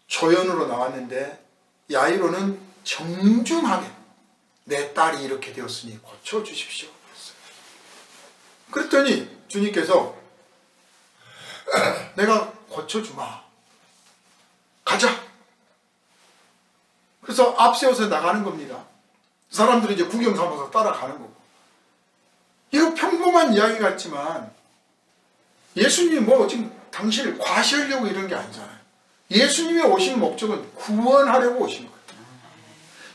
조연으로 나왔는데 야이로는 정중하게 내 딸이 이렇게 되었으니 고쳐주십시오 그랬더니 주님께서 내가 고쳐주마 가자. 그래서 앞세워서 나가는 겁니다. 사람들이 이제 구경 삼아서 따라가는 거고. 이거 평범한 이야기 같지만 예수님이 뭐 지금 당신을 과시하려고 이런 게 아니잖아요. 예수님이 오신 목적은 구원하려고 오신 거예요.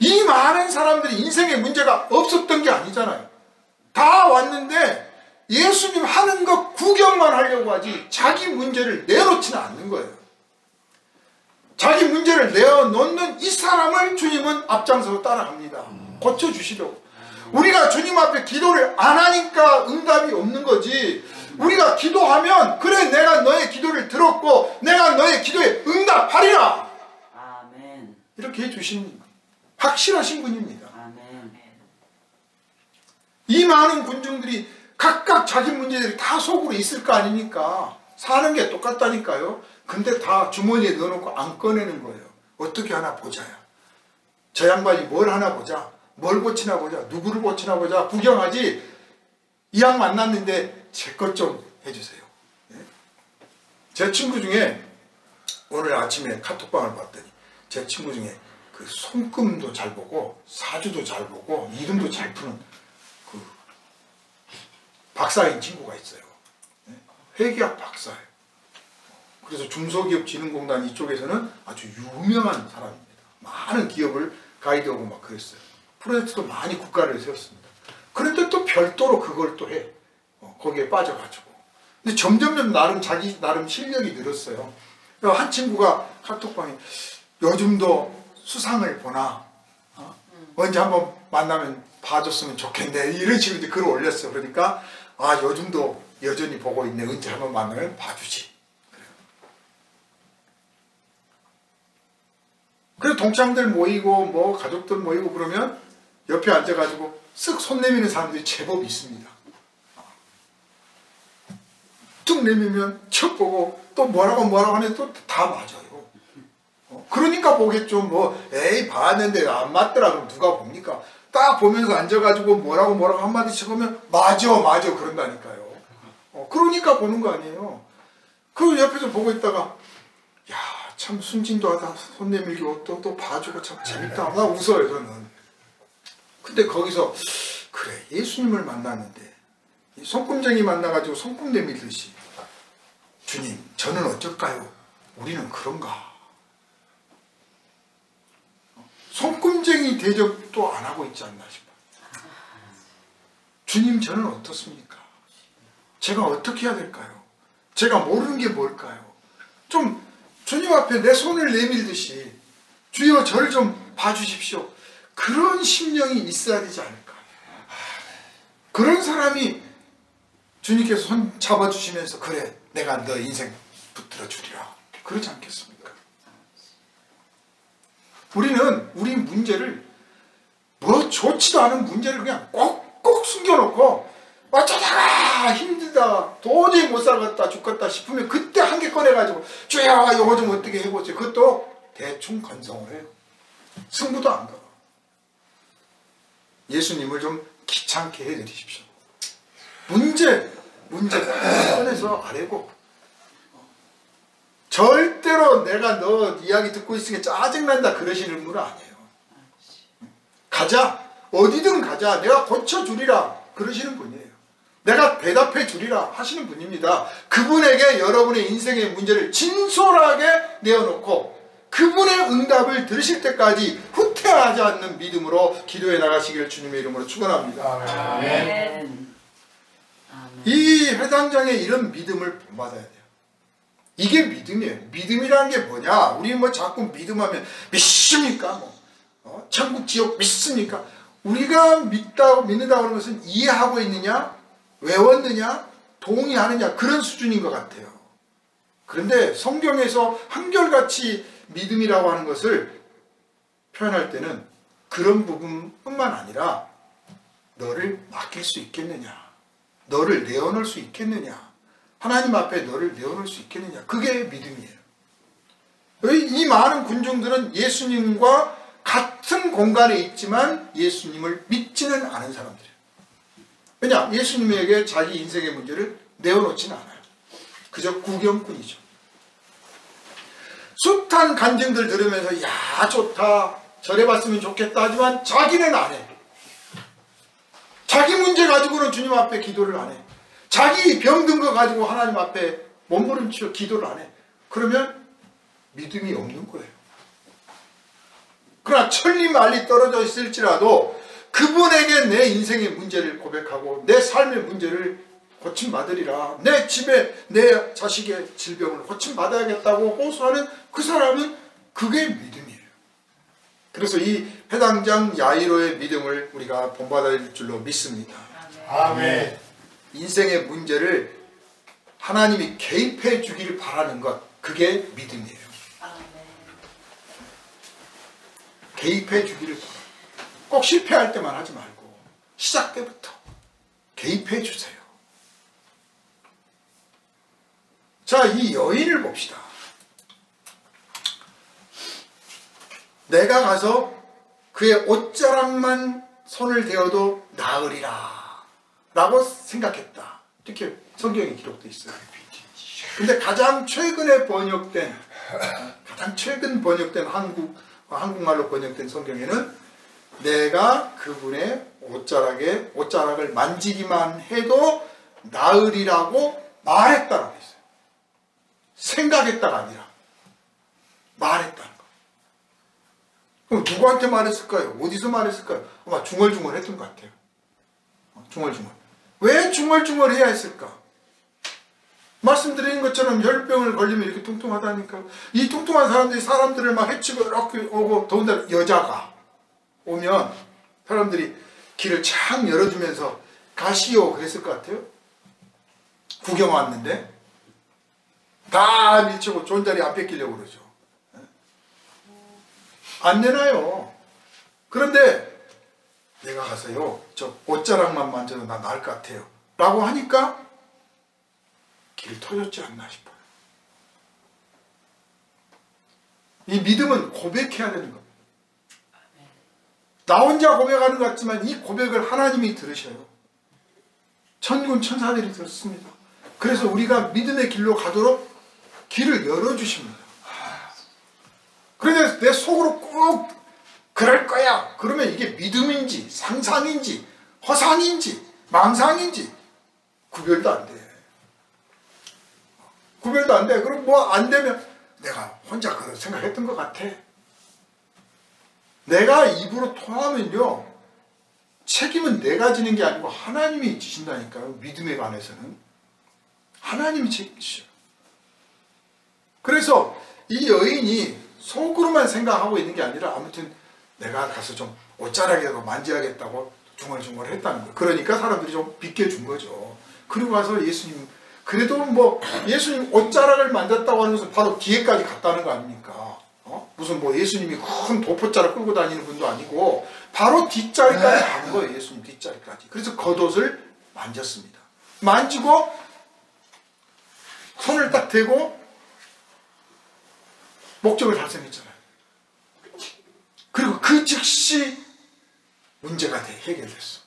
이 많은 사람들이 인생의 문제가 없었던 게 아니잖아요. 다 왔는데 예수님 하는 것 구경만 하려고 하지 자기 문제를 내놓지는 않는 거예요. 자기 문제를 내어놓는 이 사람을 주님은 앞장서서 따라갑니다. 고쳐주시려고. 우리가 주님 앞에 기도를 안 하니까 응답이 없는 거지. 우리가 기도하면 그래 내가 너의 기도를 들었고 내가 너의 기도에 응답하리라. 아멘. 이렇게 해주신 확실하신 분입니다. 아멘. 이 많은 군중들이 각각 자기 문제들이 다 속으로 있을 거 아닙니까? 사는 게 똑같다니까요. 근데 다 주머니에 넣어놓고 안 꺼내는 거예요. 어떻게 하나 보자요. 저 양반이 뭘 하나 보자. 뭘 고치나 보자. 누구를 고치나 보자. 구경하지. 이 양 만났는데 제 것 좀 해주세요. 제 친구 중에 오늘 아침에 카톡방을 봤더니 제 친구 중에 그 손금도 잘 보고 사주도 잘 보고 이름도 잘 푸는 그 박사인 친구가 있어요. 회계학 박사예요. 그래서 중소기업진흥공단 이쪽에서는 아주 유명한 사람입니다. 많은 기업을 가이드하고 막 그랬어요. 프로젝트도 많이 국가를 세웠습니다. 그런데 또 별도로 그걸 또 해. 거기에 빠져가지고. 근데 점점점 자기 나름 실력이 늘었어요. 한 친구가 카톡방에 요즘도 수상을 보나? 언제 한번 만나면 봐줬으면 좋겠네. 이런 식으로 이제 글을 올렸어요. 그러니까 아 요즘도 여전히 보고 있네. 언제 한번 만나면 봐주지. 그래서 동창들 모이고 뭐 가족들 모이고 그러면 옆에 앉아가지고 쓱 손 내미는 사람들이 제법 있습니다. 툭 내밀면 척 보고 또 뭐라고 하는데 또 다 맞아요. 그러니까 보겠죠. 뭐 에이 봤는데 안 맞더라 그럼 누가 봅니까? 딱 보면서 앉아가지고 뭐라고 한마디씩 하면 맞아 그런다니까요. 그러니까 보는 거 아니에요. 그 옆에서 보고 있다가 야 참 순진도 하다 손 내밀고 또 봐주고 참 재밌다. 나 웃어요 저는. 근데 거기서 그래 예수님을 만났는데 손금쟁이 만나가지고 손금 내밀듯이 주님 저는 어쩔까요? 우리는 그런가? 손금쟁이 대접도 안 하고 있지 않나 싶어요. 주님 저는 어떻습니까? 제가 어떻게 해야 될까요? 제가 모르는 게 뭘까요? 좀 주님 앞에 내 손을 내밀듯이 주여 저를 좀 봐주십시오. 그런 심령이 있어야 되지 않을까? 그런 사람이 주님께서 손 잡아주시면서 그래 내가 너 인생 붙들어 주리라 그러지 않겠습니까? 우리는 우리 문제를 뭐 좋지도 않은 문제를 그냥 꼭꼭 숨겨놓고 어쩌다가 힘들다 도저히 못 살겠다 죽겠다 싶으면 그때 한 개 꺼내가지고 주여 이거 좀 어떻게 해보세요. 그것도 대충 건성을 해요. 승부도 안 가. 예수님을 좀 귀찮게 해드리십시오. 문제 꺼내서 아래고 절대로 내가 너 이야기 듣고 있으니 짜증난다 그러시는 분은 아니에요. 가자 어디든 가자 내가 고쳐주리라 그러시는 분이에요. 내가 대답해 주리라 하시는 분입니다. 그분에게 여러분의 인생의 문제를 진솔하게 내어놓고 그분의 응답을 들으실 때까지 후퇴하지 않는 믿음으로 기도해 나가시기를 주님의 이름으로 축원합니다. 아멘. 이 회당장의 이런 믿음을 본받아야 돼요. 이게 믿음이에요. 믿음이라는 게 뭐냐? 우리 뭐 자꾸 믿음하면 믿습니까? 천국 지옥 믿습니까? 우리가 믿는다고 하는 것은 이해하고 있느냐? 외웠느냐? 동의하느냐? 그런 수준인 것 같아요. 그런데 성경에서 한결같이 믿음이라고 하는 것을 표현할 때는 그런 부분뿐만 아니라 너를 맡길 수 있겠느냐? 너를 내어놓을 수 있겠느냐? 하나님 앞에 너를 내어놓을 수 있겠느냐? 그게 믿음이에요. 이 많은 군중들은 예수님과 같은 공간에 있지만 예수님을 믿지는 않은 사람들이에요. 왜냐? 예수님에게 자기 인생의 문제를 내어놓지는 않아요. 그저 구경꾼이죠. 숱한 간증들 들으면서 야 좋다 저래봤으면 좋겠다 하지만 자기는 안 해. 자기 문제 가지고는 주님 앞에 기도를 안 해. 자기 병든 거 가지고 하나님 앞에 몸부림치며 기도를 안 해. 그러면 믿음이 없는 거예요. 그러나 천리말리 떨어져 있을지라도 그분에게 내 인생의 문제를 고백하고 내 삶의 문제를 고침받으리라. 내 집에 내 자식의 질병을 고침받아야겠다고 호소하는 그 사람은 그게 믿음이에요. 그래서 이 회당장 야이로의 믿음을 우리가 본받을 줄로 믿습니다. 아멘. 인생의 문제를 하나님이 개입해 주기를 바라는 것, 그게 믿음이에요. 개입해 주기를 바라. 꼭 실패할 때만 하지 말고 시작 때부터 개입해 주세요. 자, 이 여인을 봅시다. 내가 가서 그의 옷자락만 손을 대어도 나으리라 라고 생각했다. 이렇게 성경에 기록되어 있어요. 근데 가장 최근 번역된 한국말로 번역된 성경에는 내가 그분의 옷자락을 만지기만 해도 나으리라고 말했다라고 했어요. 생각했다가 아니라 말했다는 거. 그럼 누구한테 말했을까요? 어디서 말했을까요? 아마 중얼중얼 했던 것 같아요. 중얼중얼. 왜 중얼중얼 해야 했을까? 말씀드린 것처럼 혈병을 걸리면 이렇게 통통하다니까. 이 통통한 사람들을 막 해치고 이렇게 오고, 더군다나 여자가 오면 사람들이 길을 창 열어주면서 가시오 그랬을 것 같아요. 구경 왔는데 다 밀치고 좋은 자리 안 뺏기려고 그러죠. 안 내놔요. 그런데 내가 가서요 저 옷자락만 만져도 나 나을 것 같아요 라고 하니까 길 터졌지 않나 싶어요. 이 믿음은 고백해야 되는 겁니다. 나 혼자 고백하는 것 같지만 이 고백을 하나님이 들으셔요. 천군 천사들이 들었습니다. 그래서 우리가 믿음의 길로 가도록 길을 열어주십니다. 그런데 내 속으로 꼭 그럴 거야. 그러면 이게 믿음인지 상상인지 허상인지 망상인지 구별도 안 돼. 구별도 안 돼. 그럼 뭐 안 되면 내가 혼자 그런 생각했던 것 같아. 내가 입으로 통하면요, 책임은 내가 지는 게 아니고 하나님이 지신다니까요. 믿음에 관해서는 하나님이 책임지셔. 그래서 이 여인이 속으로만 생각하고 있는 게 아니라 아무튼 내가 가서 좀 옷자락이라도 만져야겠다고 중얼중얼 했다는 거예요. 그러니까 사람들이 좀 비껴준 거죠. 그리고 가서 예수님, 그래도 뭐 예수님 옷자락을 만졌다고 하면서 바로 뒤에까지 갔다는 거 아닙니까? 무슨 뭐 예수님이 큰 도포자락 끌고 다니는 분도 아니고 바로 뒷자리까지 간 거예요. 예수님 뒷자리까지. 그래서 겉옷을 만졌습니다. 만지고 손을 딱 대고 목적을 달성했잖아요. 그리고 그 즉시 문제가 해결됐어.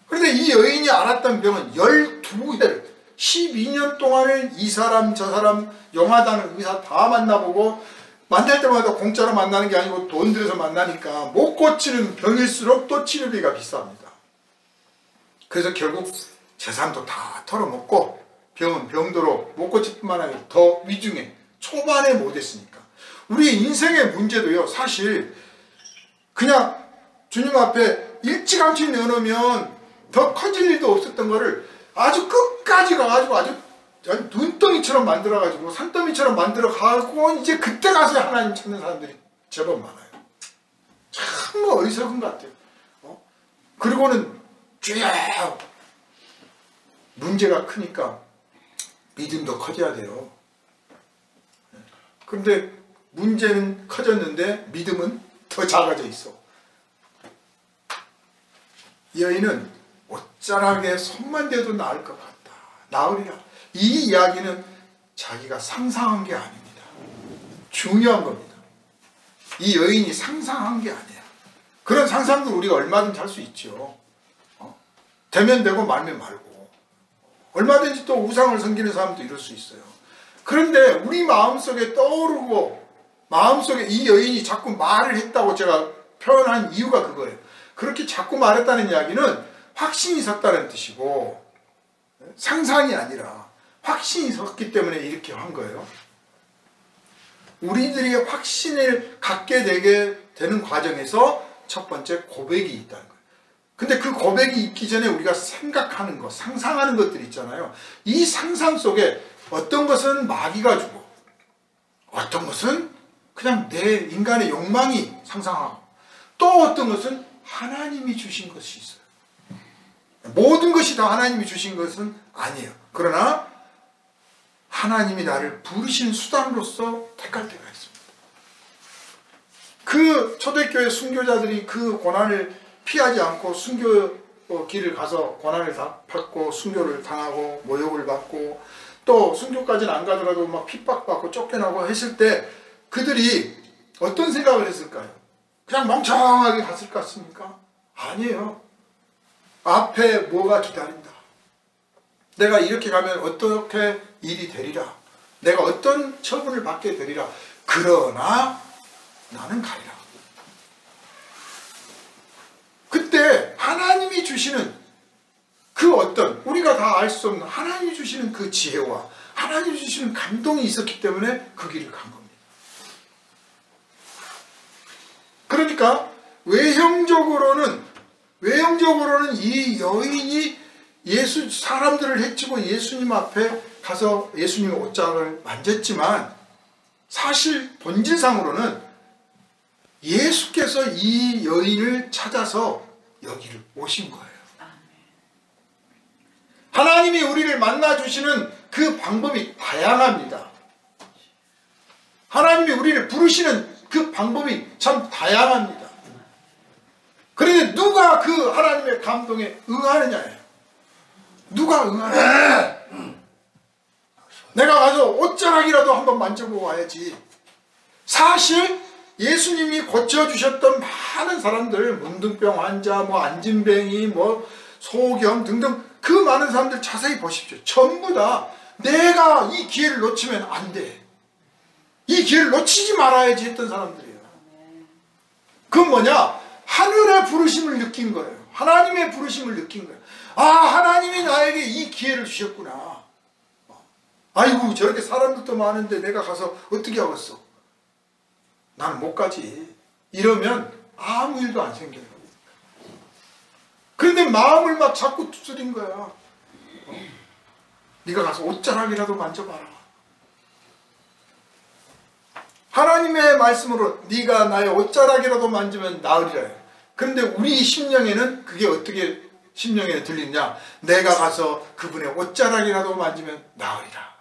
그런데 이 여인이 앓았던 병은 12회 12년 동안을 이 사람 저 사람 영화다는 의사 다 만나보고 만날 때마다 공짜로 만나는 게 아니고 돈 들여서 만나니까 못 고치는 병일수록 또 치료비가 비쌉니다. 그래서 결국 재산도 다 털어먹고 병은 병도로 못 고칠 뿐만 아니라 더 위중해. 초반에 못했으니까. 우리 인생의 문제도요, 사실 그냥 주님 앞에 일찌감치 내놓으면 더 커질 일도 없었던 거를 아주 끝까지 가가지고 아주 눈덩이처럼 만들어가지고 산더미처럼 만들어가고 이제 그때 가서 하나님 찾는 사람들이 제법 많아요. 참 어리석은 것 같아요. 그리고는 쭉 문제가 크니까 믿음도 커져야 돼요. 그런데 문제는 커졌는데 믿음은 더 작아져 있어. 이 여인은 옷자락에 손만 대도 나을 것 같다. 나으리라. 이 이야기는 자기가 상상한 게 아닙니다. 중요한 겁니다. 이 여인이 상상한 게 아니야. 그런 상상도 우리가 얼마든지 할 수 있죠. 되면 되고 말면 말고. 얼마든지 또 우상을 섬기는 사람도 이럴 수 있어요. 그런데 우리 마음속에 떠오르고 마음속에 이 여인이 자꾸 말을 했다고 제가 표현한 이유가 그거예요. 그렇게 자꾸 말했다는 이야기는 확신이 섰다는 뜻이고 상상이 아니라 확신이 섰기 때문에 이렇게 한 거예요. 우리들이 확신을 갖게 되게 되는 과정에서 첫 번째 고백이 있다는 거예요. 근데 그 고백이 있기 전에 우리가 생각하는 것, 상상하는 것들이 있잖아요. 이 상상 속에 어떤 것은 마귀가 주고 어떤 것은 그냥 내 인간의 욕망이 상상하고 또 어떤 것은 하나님이 주신 것이 있어요. 모든 것이 다 하나님이 주신 것은 아니에요. 그러나 하나님이 나를 부르신 수단으로서 택할 때가 있습니다. 그 초대교회 순교자들이 그 고난을 피하지 않고 순교 길을 가서 고난을 받고 순교를 당하고 모욕을 받고 또 순교까지는 안 가더라도 막 핍박받고 쫓겨나고 했을 때 그들이 어떤 생각을 했을까요? 그냥 멍청하게 갔을 것 같습니까? 아니에요. 앞에 뭐가 기다린다. 내가 이렇게 가면 어떻게 일이 되리라. 내가 어떤 처분을 받게 되리라. 그러나 나는 가리라. 그때 하나님이 주시는 그 어떤 우리가 다 알 수 없는 하나님이 주시는 그 지혜와 하나님이 주시는 감동이 있었기 때문에 그 길을 간 겁니다. 그러니까 외형적으로는 이 여인이 사람들을 해치고 예수님 앞에 가서 예수님의 옷자락을 만졌지만 사실 본질상으로는 예수께서 이 여인을 찾아서 여기를 오신 거예요. 하나님이 우리를 만나주시는 그 방법이 다양합니다. 하나님이 우리를 부르시는 그 방법이 참 다양합니다. 그런데 누가 그 하나님의 감동에 응하느냐예요. 누가 응하느냐. 내가 가서 옷자락이라도 한번 만져보고 와야지. 사실 예수님이 고쳐주셨던 많은 사람들, 문둥병 환자, 안진뱅이, 소경 등등 그 많은 사람들 자세히 보십시오. 전부 다 내가 이 기회를 놓치면 안 돼, 이 기회를 놓치지 말아야지 했던 사람들이에요. 그건 뭐냐? 하늘의 부르심을 느낀 거예요. 하나님의 부르심을 느낀 거예요. 아, 하나님이 나에게 이 기회를 주셨구나. 아이고, 저렇게 사람들도 많은데 내가 가서 어떻게 하겠어? 나는 못 가지. 이러면 아무 일도 안 생겨요. 그런데 마음을 막 자꾸 두드린 거야. 네가 가서 옷자락이라도 만져봐라. 하나님의 말씀으로 네가 나의 옷자락이라도 만지면 나으리라. 그런데 우리 심령에는 그게 어떻게 심령에 들리냐? 내가 가서 그분의 옷자락이라도 만지면 나으리라.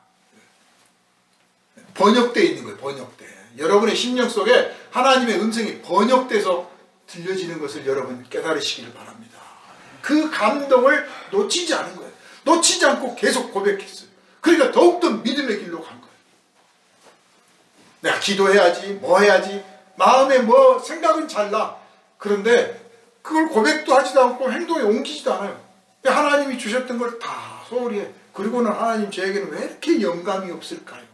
번역되어 있는 거예요. 번역돼. 여러분의 심령 속에 하나님의 음성이 번역돼서 들려지는 것을 여러분 깨달으시기를 바랍니다. 그 감동을 놓치지 않은 거예요. 놓치지 않고 계속 고백했어요. 그러니까 더욱더 믿음의 길로 간 거예요. 내가 기도해야지, 뭐 해야지, 마음에 생각은 잘 나. 그런데 그걸 고백도 하지도 않고 행동에 옮기지도 않아요. 하나님이 주셨던 걸 다 소홀히 해. 그리고는 하나님, 저에게는 왜 이렇게 영감이 없을까요?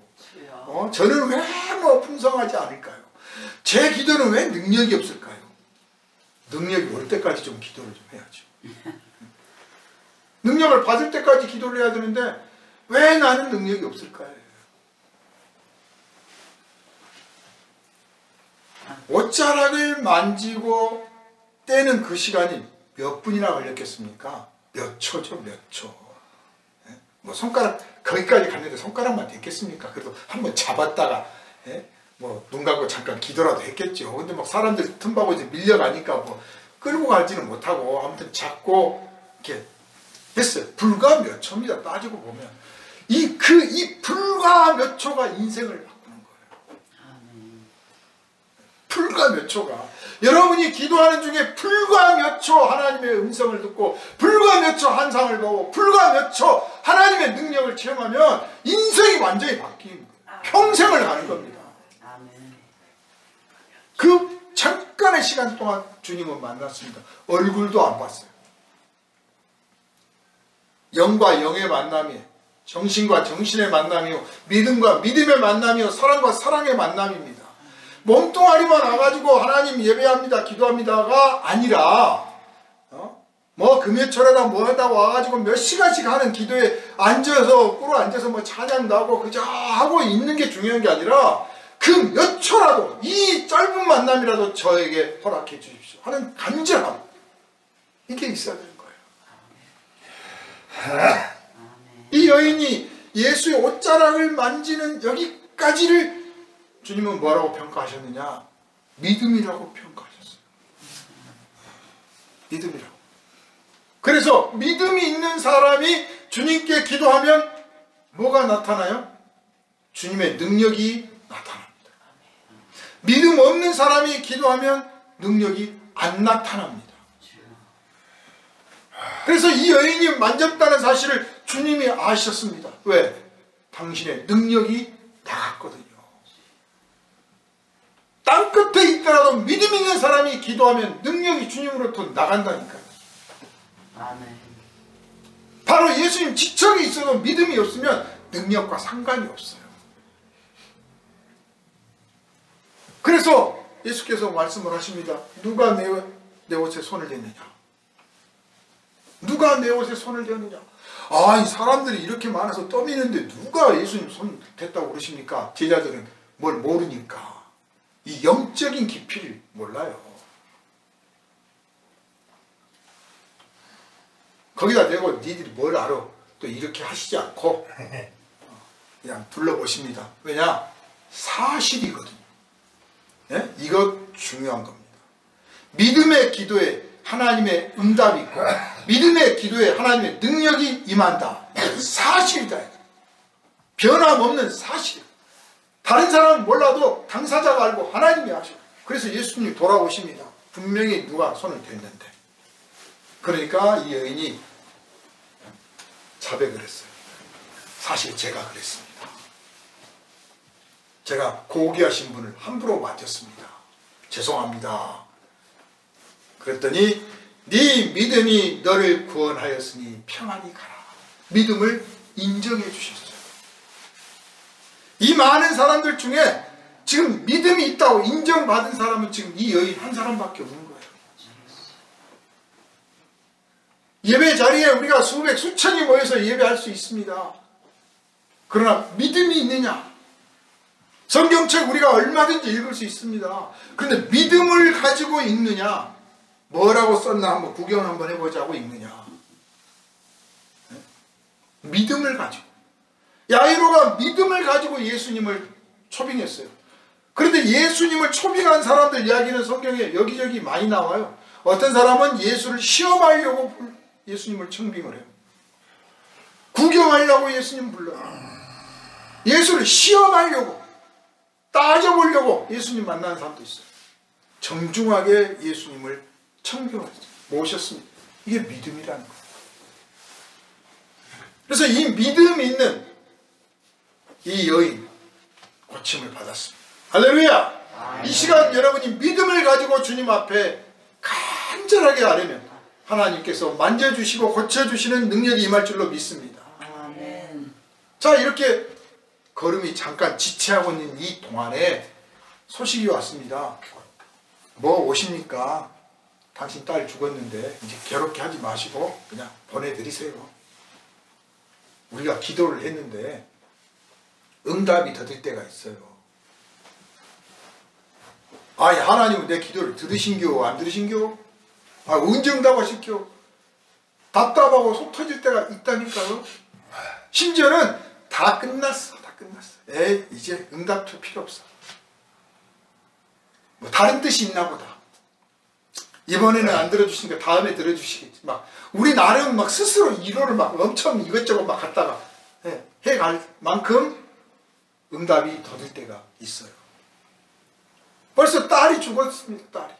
저는 왜 풍성하지 않을까요? 제 기도는 왜 능력이 없을까요? 능력이 올 때까지 좀 기도를 좀 해야죠. 능력을 받을 때까지 기도를 해야 되는데 왜 나는 능력이 없을까요? 옷자락을 만지고 떼는 그 시간이 몇 분이나 걸렸겠습니까? 몇 초죠, 몇 초. 손가락, 거기까지 갔는데 손가락만 됐겠습니까? 그래도 한번 잡았다가, 눈 감고 잠깐 기도라도 했겠죠. 근데 사람들 틈바고 이제 밀려가니까 끌고 가지는 못하고, 아무튼 잡고, 이렇게 했어요. 불과 몇 초입니다. 따지고 보면. 이 불과 몇 초가 인생을 바꾸는 거예요. 불과 몇 초가. 여러분이 기도하는 중에 불과 몇 초 하나님의 음성을 듣고, 불과 몇 초 환상을 보고, 불과 몇 초 하나님의 능력을 체험하면 인생이 완전히 바뀌는 거예요. 평생을 가는 겁니다. 그 잠깐의 시간 동안 주님은 만났습니다. 얼굴도 안 봤어요. 영과 영의 만남이, 정신과 정신의 만남이요, 믿음과 믿음의 만남이요, 사랑과 사랑의 만남입니다. 몸뚱아리만 와가지고 하나님 예배합니다, 기도합니다가 아니라 금요철에다 하다 와가지고 몇 시간씩 하는 기도에 앉아서 꿇어 앉아서 찬양도 하고 그저 하고 있는 게 중요한 게 아니라 그 몇 초라도, 이 짧은 만남이라도 저에게 허락해 주십시오 하는 간절함, 이게 있어야 되는 거예요. 이 여인이 예수의 옷자락을 만지는 여기까지를 주님은 뭐라고 평가하셨느냐? 믿음이라고 평가하셨어요. 믿음이라고. 그래서 믿음이 있는 사람이 주님께 기도하면 뭐가 나타나요? 주님의 능력이 나타납니다. 믿음 없는 사람이 기도하면 능력이 안 나타납니다. 그래서 이 여인이 만졌다는 사실을 주님이 아셨습니다. 왜? 당신의 능력이 나갔거든요. 땅끝에 있더라도 믿음 있는 사람이 기도하면 능력이 주님으로부터 나간다니까요. 아멘. 바로 예수님 지척이 있어도 믿음이 없으면 능력과 상관이 없어요. 그래서 예수께서 말씀을 하십니다. 누가 내 옷에 손을 댔느냐? 누가 내 옷에 손을 댔느냐? 이 사람들이 이렇게 많아서 떠미는데 누가 예수님 손 댔다고 그러십니까? 제자들은 뭘 모르니까. 이 영적인 깊이를 몰라요. 거기다 대고 니들이 뭘 알아? 또 이렇게 하시지 않고 그냥 둘러보십니다. 왜냐? 사실이거든요. 이것 중요한 겁니다. 믿음의 기도에 하나님의 응답이 있고 믿음의 기도에 하나님의 능력이 임한다. 사실이다. 변함없는 사실. 다른 사람은 몰라도 당사자가 알고 하나님이 아셔. 그래서 예수님이 돌아오십니다. 분명히 누가 손을 댔는데. 그러니까 이 여인이 자백을 했어요. 사실 제가 그랬습니다. 제가 고귀하신 분을 함부로 만졌습니다. 죄송합니다. 그랬더니 네 믿음이 너를 구원하였으니 평안히 가라. 믿음을 인정해 주셨어요. 이 많은 사람들 중에 지금 믿음이 있다고 인정받은 사람은 지금 이 여인 한 사람밖에 없는 거예요. 예배 자리에 우리가 수백 수천이 모여서 예배할 수 있습니다. 그러나 믿음이 있느냐? 성경책 우리가 얼마든지 읽을 수 있습니다. 그런데 믿음을 가지고 읽느냐? 뭐라고 썼나 한번 구경 한번 해보자고 읽느냐? 믿음을 가지고. 야이로가 믿음을 가지고 예수님을 초빙했어요. 그런데 예수님을 초빙한 사람들 이야기는 성경에 여기저기 많이 나와요. 어떤 사람은 예수를 시험하려고 예수님을 청빙을 해요. 구경하려고 예수님 불러요. 예수를 시험하려고, 따져보려고 예수님 만나는 사람도 있어요. 정중하게 예수님을 청빙을 모셨습니다. 이게 믿음이라는 거예요. 그래서 이 믿음 있는 이 여인 고침을 받았습니다. 할렐루야! 이 시간 여러분이 믿음을 가지고 주님 앞에 간절하게 아뢰면 하나님께서 만져주시고 고쳐주시는 능력이 임할 줄로 믿습니다. 아멘. 자, 이렇게 걸음이 잠깐 지체하고 있는 이 동안에 소식이 왔습니다. 뭐 오십니까? 당신 딸 죽었는데 이제 괴롭게 하지 마시고 그냥 보내드리세요. 우리가 기도를 했는데 응답이 더딜 때가 있어요. 아니, 하나님은 내 기도를 들으신겨 안 들으신겨? 아, 언제 응답하실겨? 답답하고 속 터질 때가 있다니까요. 심지어는 다 끝났어. 다 끝났어. 에이, 이제 응답도 필요 없어. 뭐 다른 뜻이 있나 보다. 이번에는 안 들어주시니까 다음에 들어주시겠지. 막 우리 나름 막 스스로 위로를 막 엄청 이것저것 막 갖다가 해갈 만큼 응답이 더딜 때가 있어요. 벌써 딸이 죽었습니다. 딸이.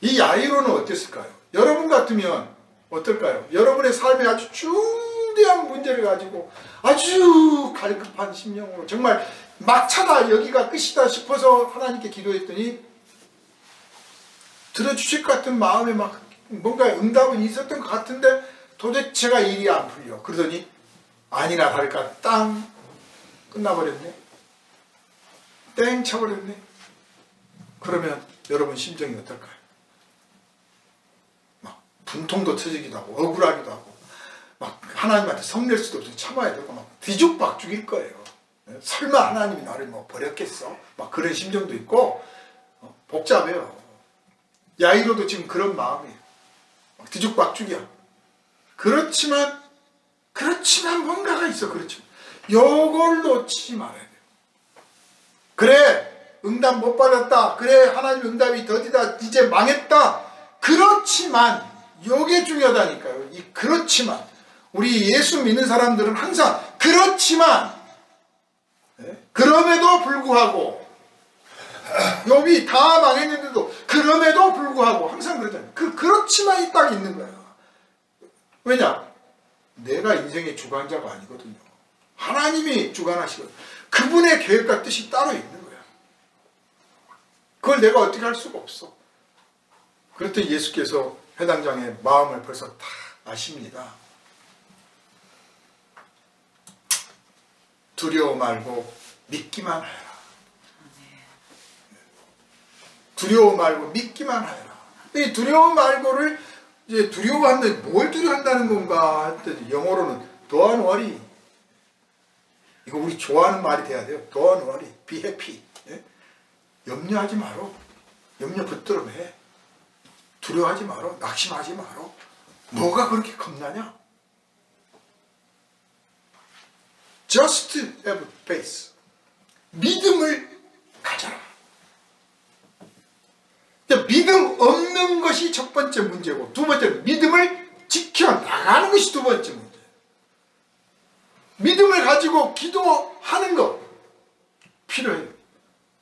이 야이로는 어땠을까요? 여러분 같으면 어떨까요? 여러분의 삶에 아주 중대한 문제를 가지고 아주 갈급한 심령으로 정말 막차다, 여기가 끝이다 싶어서 하나님께 기도했더니 들어주실 것 같은 마음에 막 뭔가 응답은 있었던 것 같은데 도대체가 일이 안 풀려. 그러더니 아니나 다를까 땅 끝나버렸네. 땡 쳐버렸네. 그러면 여러분 심정이 어떨까요? 막 분통도 터지기도 하고 억울하기도 하고 막 하나님한테 성낼 수도 없이 참아야 되고 막 뒤죽박죽일 거예요. 설마 하나님이 나를 뭐 버렸겠어? 막 그런 심정도 있고 복잡해요. 야이로도 지금 그런 마음이에요. 막 뒤죽박죽이야. 그렇지만 뭔가가 있어. 그렇죠. 요걸 놓치지 말아야 돼요. 그래, 응답 못 받았다. 그래, 하나님 응답이 더디다. 이제 망했다. 그렇지만 요게 중요하다니까요. 이 그렇지만 우리 예수 믿는 사람들은 항상 그렇지만 그럼에도 불구하고 욥이 다 망했는데도 그럼에도 불구하고 항상 그러잖아요. 그렇지만이 딱 있는 거예요. 왜냐? 내가 인생의 주관자가 아니거든요. 하나님이 주관하시거든요. 그분의 계획과 뜻이 따로 있는 거야. 그걸 내가 어떻게 할 수가 없어. 그랬더니 예수께서 회당장의 마음을 벌써 다 아십니다. 두려워 말고 믿기만 하라. 두려워 말고 믿기만 하라. 이 두려워 말고를 이제 두려워한다는, 뭘 두려워한다는 건가 했더니 영어로는 don't worry. 이거 우리 좋아하는 말이 돼야 돼요. don't worry, be happy. 염려하지 마라. 염려 붙들어 해. 두려워하지 마라. 낙심하지 마라. 뭐가 그렇게 겁나냐? Just have faith. 믿음을 가져라. 믿음 없는 것이 첫 번째 문제고, 두 번째 믿음을 지켜나가는 것이 두 번째 문제. 믿음을 가지고 기도하는 것 필요해요.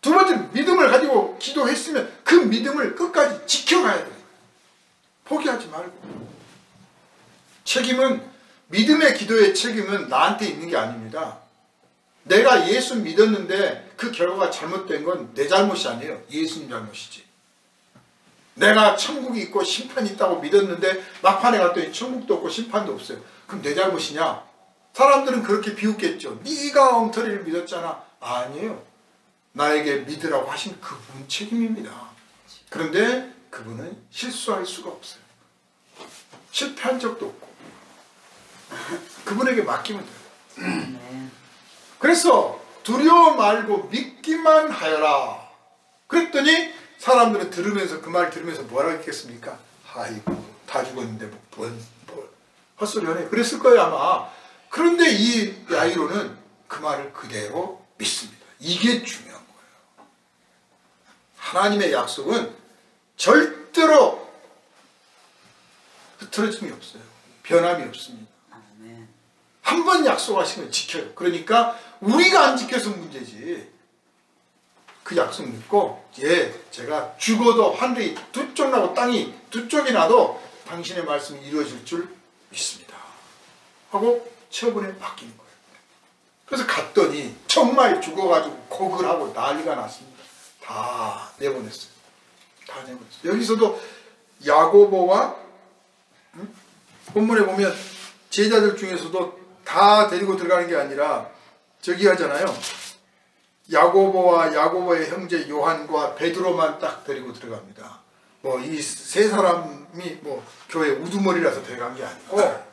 두 번째, 믿음을 가지고 기도했으면 그 믿음을 끝까지 지켜가야 돼요. 포기하지 말고. 책임은, 믿음의 기도의 책임은 나한테 있는 게 아닙니다. 내가 예수 믿었는데 그 결과가 잘못된 건 내 잘못이 아니에요. 예수님 잘못이지. 내가 천국이 있고 심판이 있다고 믿었는데 막판에 갔더니 천국도 없고 심판도 없어요. 그럼 내 잘못이냐? 사람들은 그렇게 비웃겠죠. 네가 엉터리를 믿었잖아. 아니에요. 나에게 믿으라고 하신 그분 책임입니다. 그런데 그분은 실수할 수가 없어요. 실패한 적도 없고 그분에게 맡기면 돼요. 그래서 두려워 말고 믿기만 하여라. 그랬더니 사람들은 들으면서 그 말 들으면서 뭐라고 했겠습니까? 아이고 다 죽었는데 뭘 헛소리 하네. 그랬을 거예요 아마. 그런데 이 야이로는 그 말을 그대로 믿습니다. 이게 중요한 거예요. 하나님의 약속은 절대로 흐트러짐이 없어요. 변함이 없습니다. 한 번 약속하시면 지켜요. 그러니까 우리가 안 지켜서 문제지. 그 약속 믿고 제가 죽어도 하늘이 두 쪽 나고 땅이 두 쪽이 나도 당신의 말씀이 이루어질 줄 믿습니다 하고 처분에 맡기는 거예요. 그래서 갔더니 정말 죽어가지고 고글하고 난리가 났습니다. 다 내보냈어요. 다 내보냈어요. 여기서도 야고보와 본문에 보면 제자들 중에서도 다 데리고 들어가는 게 아니라 저기 하잖아요. 야고보와 야고보의 형제 요한과 베드로만 딱 데리고 들어갑니다. 뭐 이 세 사람이 뭐 교회 우두머리라서 데려간 게 아니고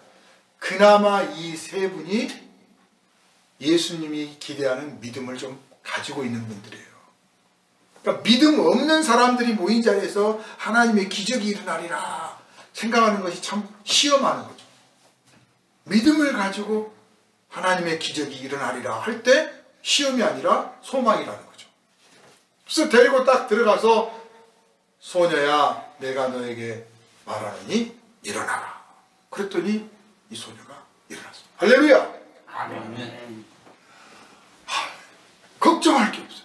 그나마 이 세 분이 예수님이 기대하는 믿음을 좀 가지고 있는 분들이에요. 그러니까 믿음 없는 사람들이 모인 자리에서 하나님의 기적이 일어나리라 생각하는 것이 참 시험하는 거죠. 믿음을 가지고 하나님의 기적이 일어나리라 할 때 시험이 아니라 소망이라는 거죠. 그래서 데리고 딱 들어가서 소녀야 내가 너에게 말하노니 일어나라. 그랬더니 이 소녀가 일어났어요. 할렐루야. 아멘. 걱정할 게 없어요.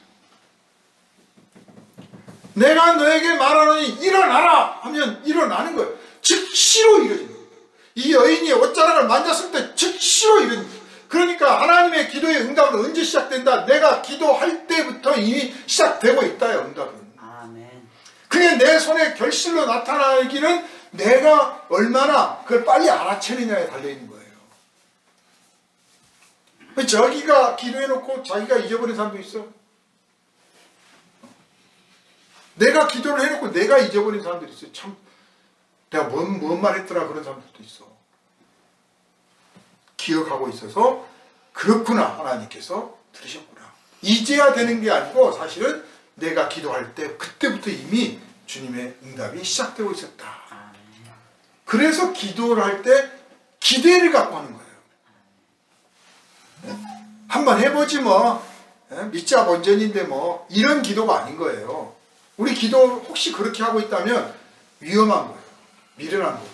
내가 너에게 말하노니 일어나라 하면 일어나는 거예요. 즉시로 이루어집니다. 이 여인이 옷자락을 만졌을 때 즉시로 이루어집니다. 그러니까 하나님의 기도의 응답은 언제 시작된다? 내가 기도할 때부터 이미 시작되고 있다요. 응답은. 아멘. 그게 내 손에 결실로 나타나기는 내가 얼마나 그걸 빨리 알아채느냐에 달려있는 거예요. 저기가 기도해놓고 자기가 잊어버린 사람도 있어. 내가 기도를 해놓고 내가 잊어버린 사람들이 있어요. 참 내가 뭔 말했더라 그런 사람들도 있어. 기억하고 있어서 그렇구나 하나님께서 들으셨구나. 이제야 되는 게 아니고 사실은 내가 기도할 때 그때부터 이미 주님의 응답이 시작되고 있었다. 그래서 기도를 할 때 기대를 갖고 하는 거예요. 한번 해보지 뭐 믿자 본전인데 뭐 이런 기도가 아닌 거예요. 우리 기도 혹시 그렇게 하고 있다면 위험한 거예요. 미련한 거고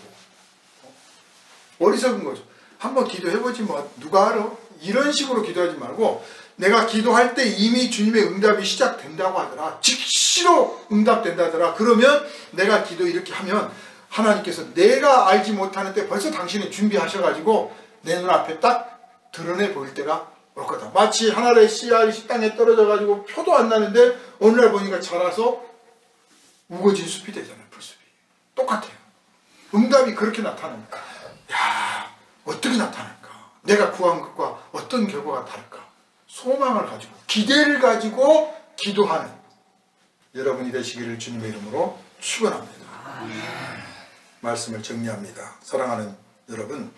어리석은 거죠. 한번 기도해보지 뭐 누가 알아? 이런 식으로 기도하지 말고 내가 기도할 때 이미 주님의 응답이 시작된다고 하더라. 즉시로 응답된다더라. 그러면 내가 기도 이렇게 하면 하나님께서 내가 알지 못하는데 벌써 당신은 준비하셔가지고 내 눈앞에 딱 드러내 보일 때가 올 거다. 마치 하늘의 씨알이 땅에 떨어져가지고 표도 안 나는데 어느 날 보니까 자라서 우거진 숲이 되잖아요. 풀숲이. 똑같아요. 응답이 그렇게 나타납니다. 야, 어떻게 나타날까? 내가 구한 것과 어떤 결과가 다를까? 소망을 가지고 기대를 가지고 기도하는 여러분이 되시기를 주님의 이름으로 축원합니다. 말씀을 정리합니다. 사랑하는 여러분,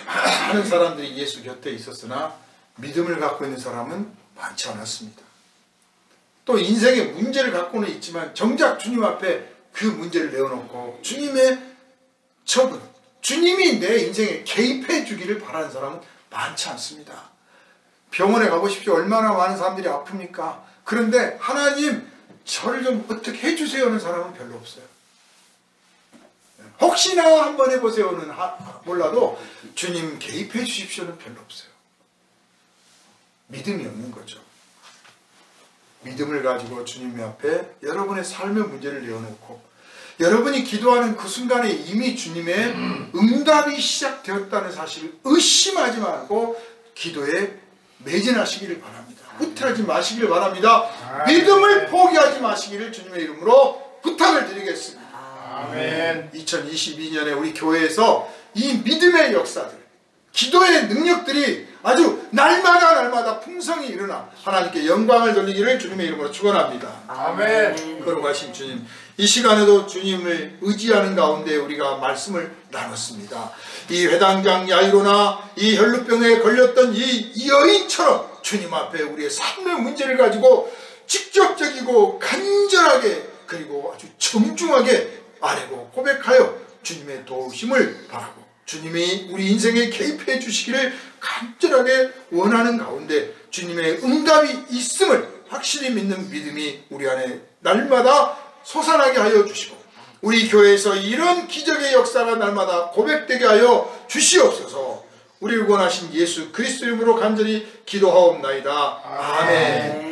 많은 사람들이 예수 곁에 있었으나 믿음을 갖고 있는 사람은 많지 않았습니다. 또 인생의 문제를 갖고는 있지만 정작 주님 앞에 그 문제를 내어놓고 주님의 처분, 주님이 내 인생에 개입해 주기를 바라는 사람은 많지 않습니다. 병원에 가보십시오. 얼마나 많은 사람들이 아픕니까? 그런데 하나님 저를 좀 어떻게 해주세요 하는 사람은 별로 없어요. 혹시나 한번 해보세요는 몰라도 주님 개입해 주십시오는 별로 없어요. 믿음이 없는 거죠. 믿음을 가지고 주님 앞에 여러분의 삶의 문제를 내어놓고 여러분이 기도하는 그 순간에 이미 주님의 응답이 시작되었다는 사실을 의심하지 말고 기도에 매진하시기를 바랍니다. 후퇴하지 마시기를 바랍니다. 믿음을 포기하지 마시기를 주님의 이름으로 부탁을 드리겠습니다. 아멘. 2022년에 우리 교회에서 이 믿음의 역사들, 기도의 능력들이 아주 날마다 풍성히 일어나 하나님께 영광을 돌리기를 주님의 이름으로 축원합니다. 아멘. 거룩하신 주님, 이 시간에도 주님을 의지하는 가운데 우리가 말씀을 나눴습니다. 이 회당장 야이로나 이 혈루병에 걸렸던 이 여인처럼 주님 앞에 우리의 삶의 문제를 가지고 직접적이고 간절하게 그리고 아주 정중하게 아뢰고 고백하여 주님의 도우심을 바라고 주님이 우리 인생에 개입해 주시기를 간절하게 원하는 가운데 주님의 응답이 있음을 확실히 믿는 믿음이 우리 안에 날마다 솟아나게 하여 주시고 우리 교회에서 이런 기적의 역사가 날마다 고백되게 하여 주시옵소서. 우리를 구원하신 예수 그리스도 이름으로 간절히 기도하옵나이다. 아멘.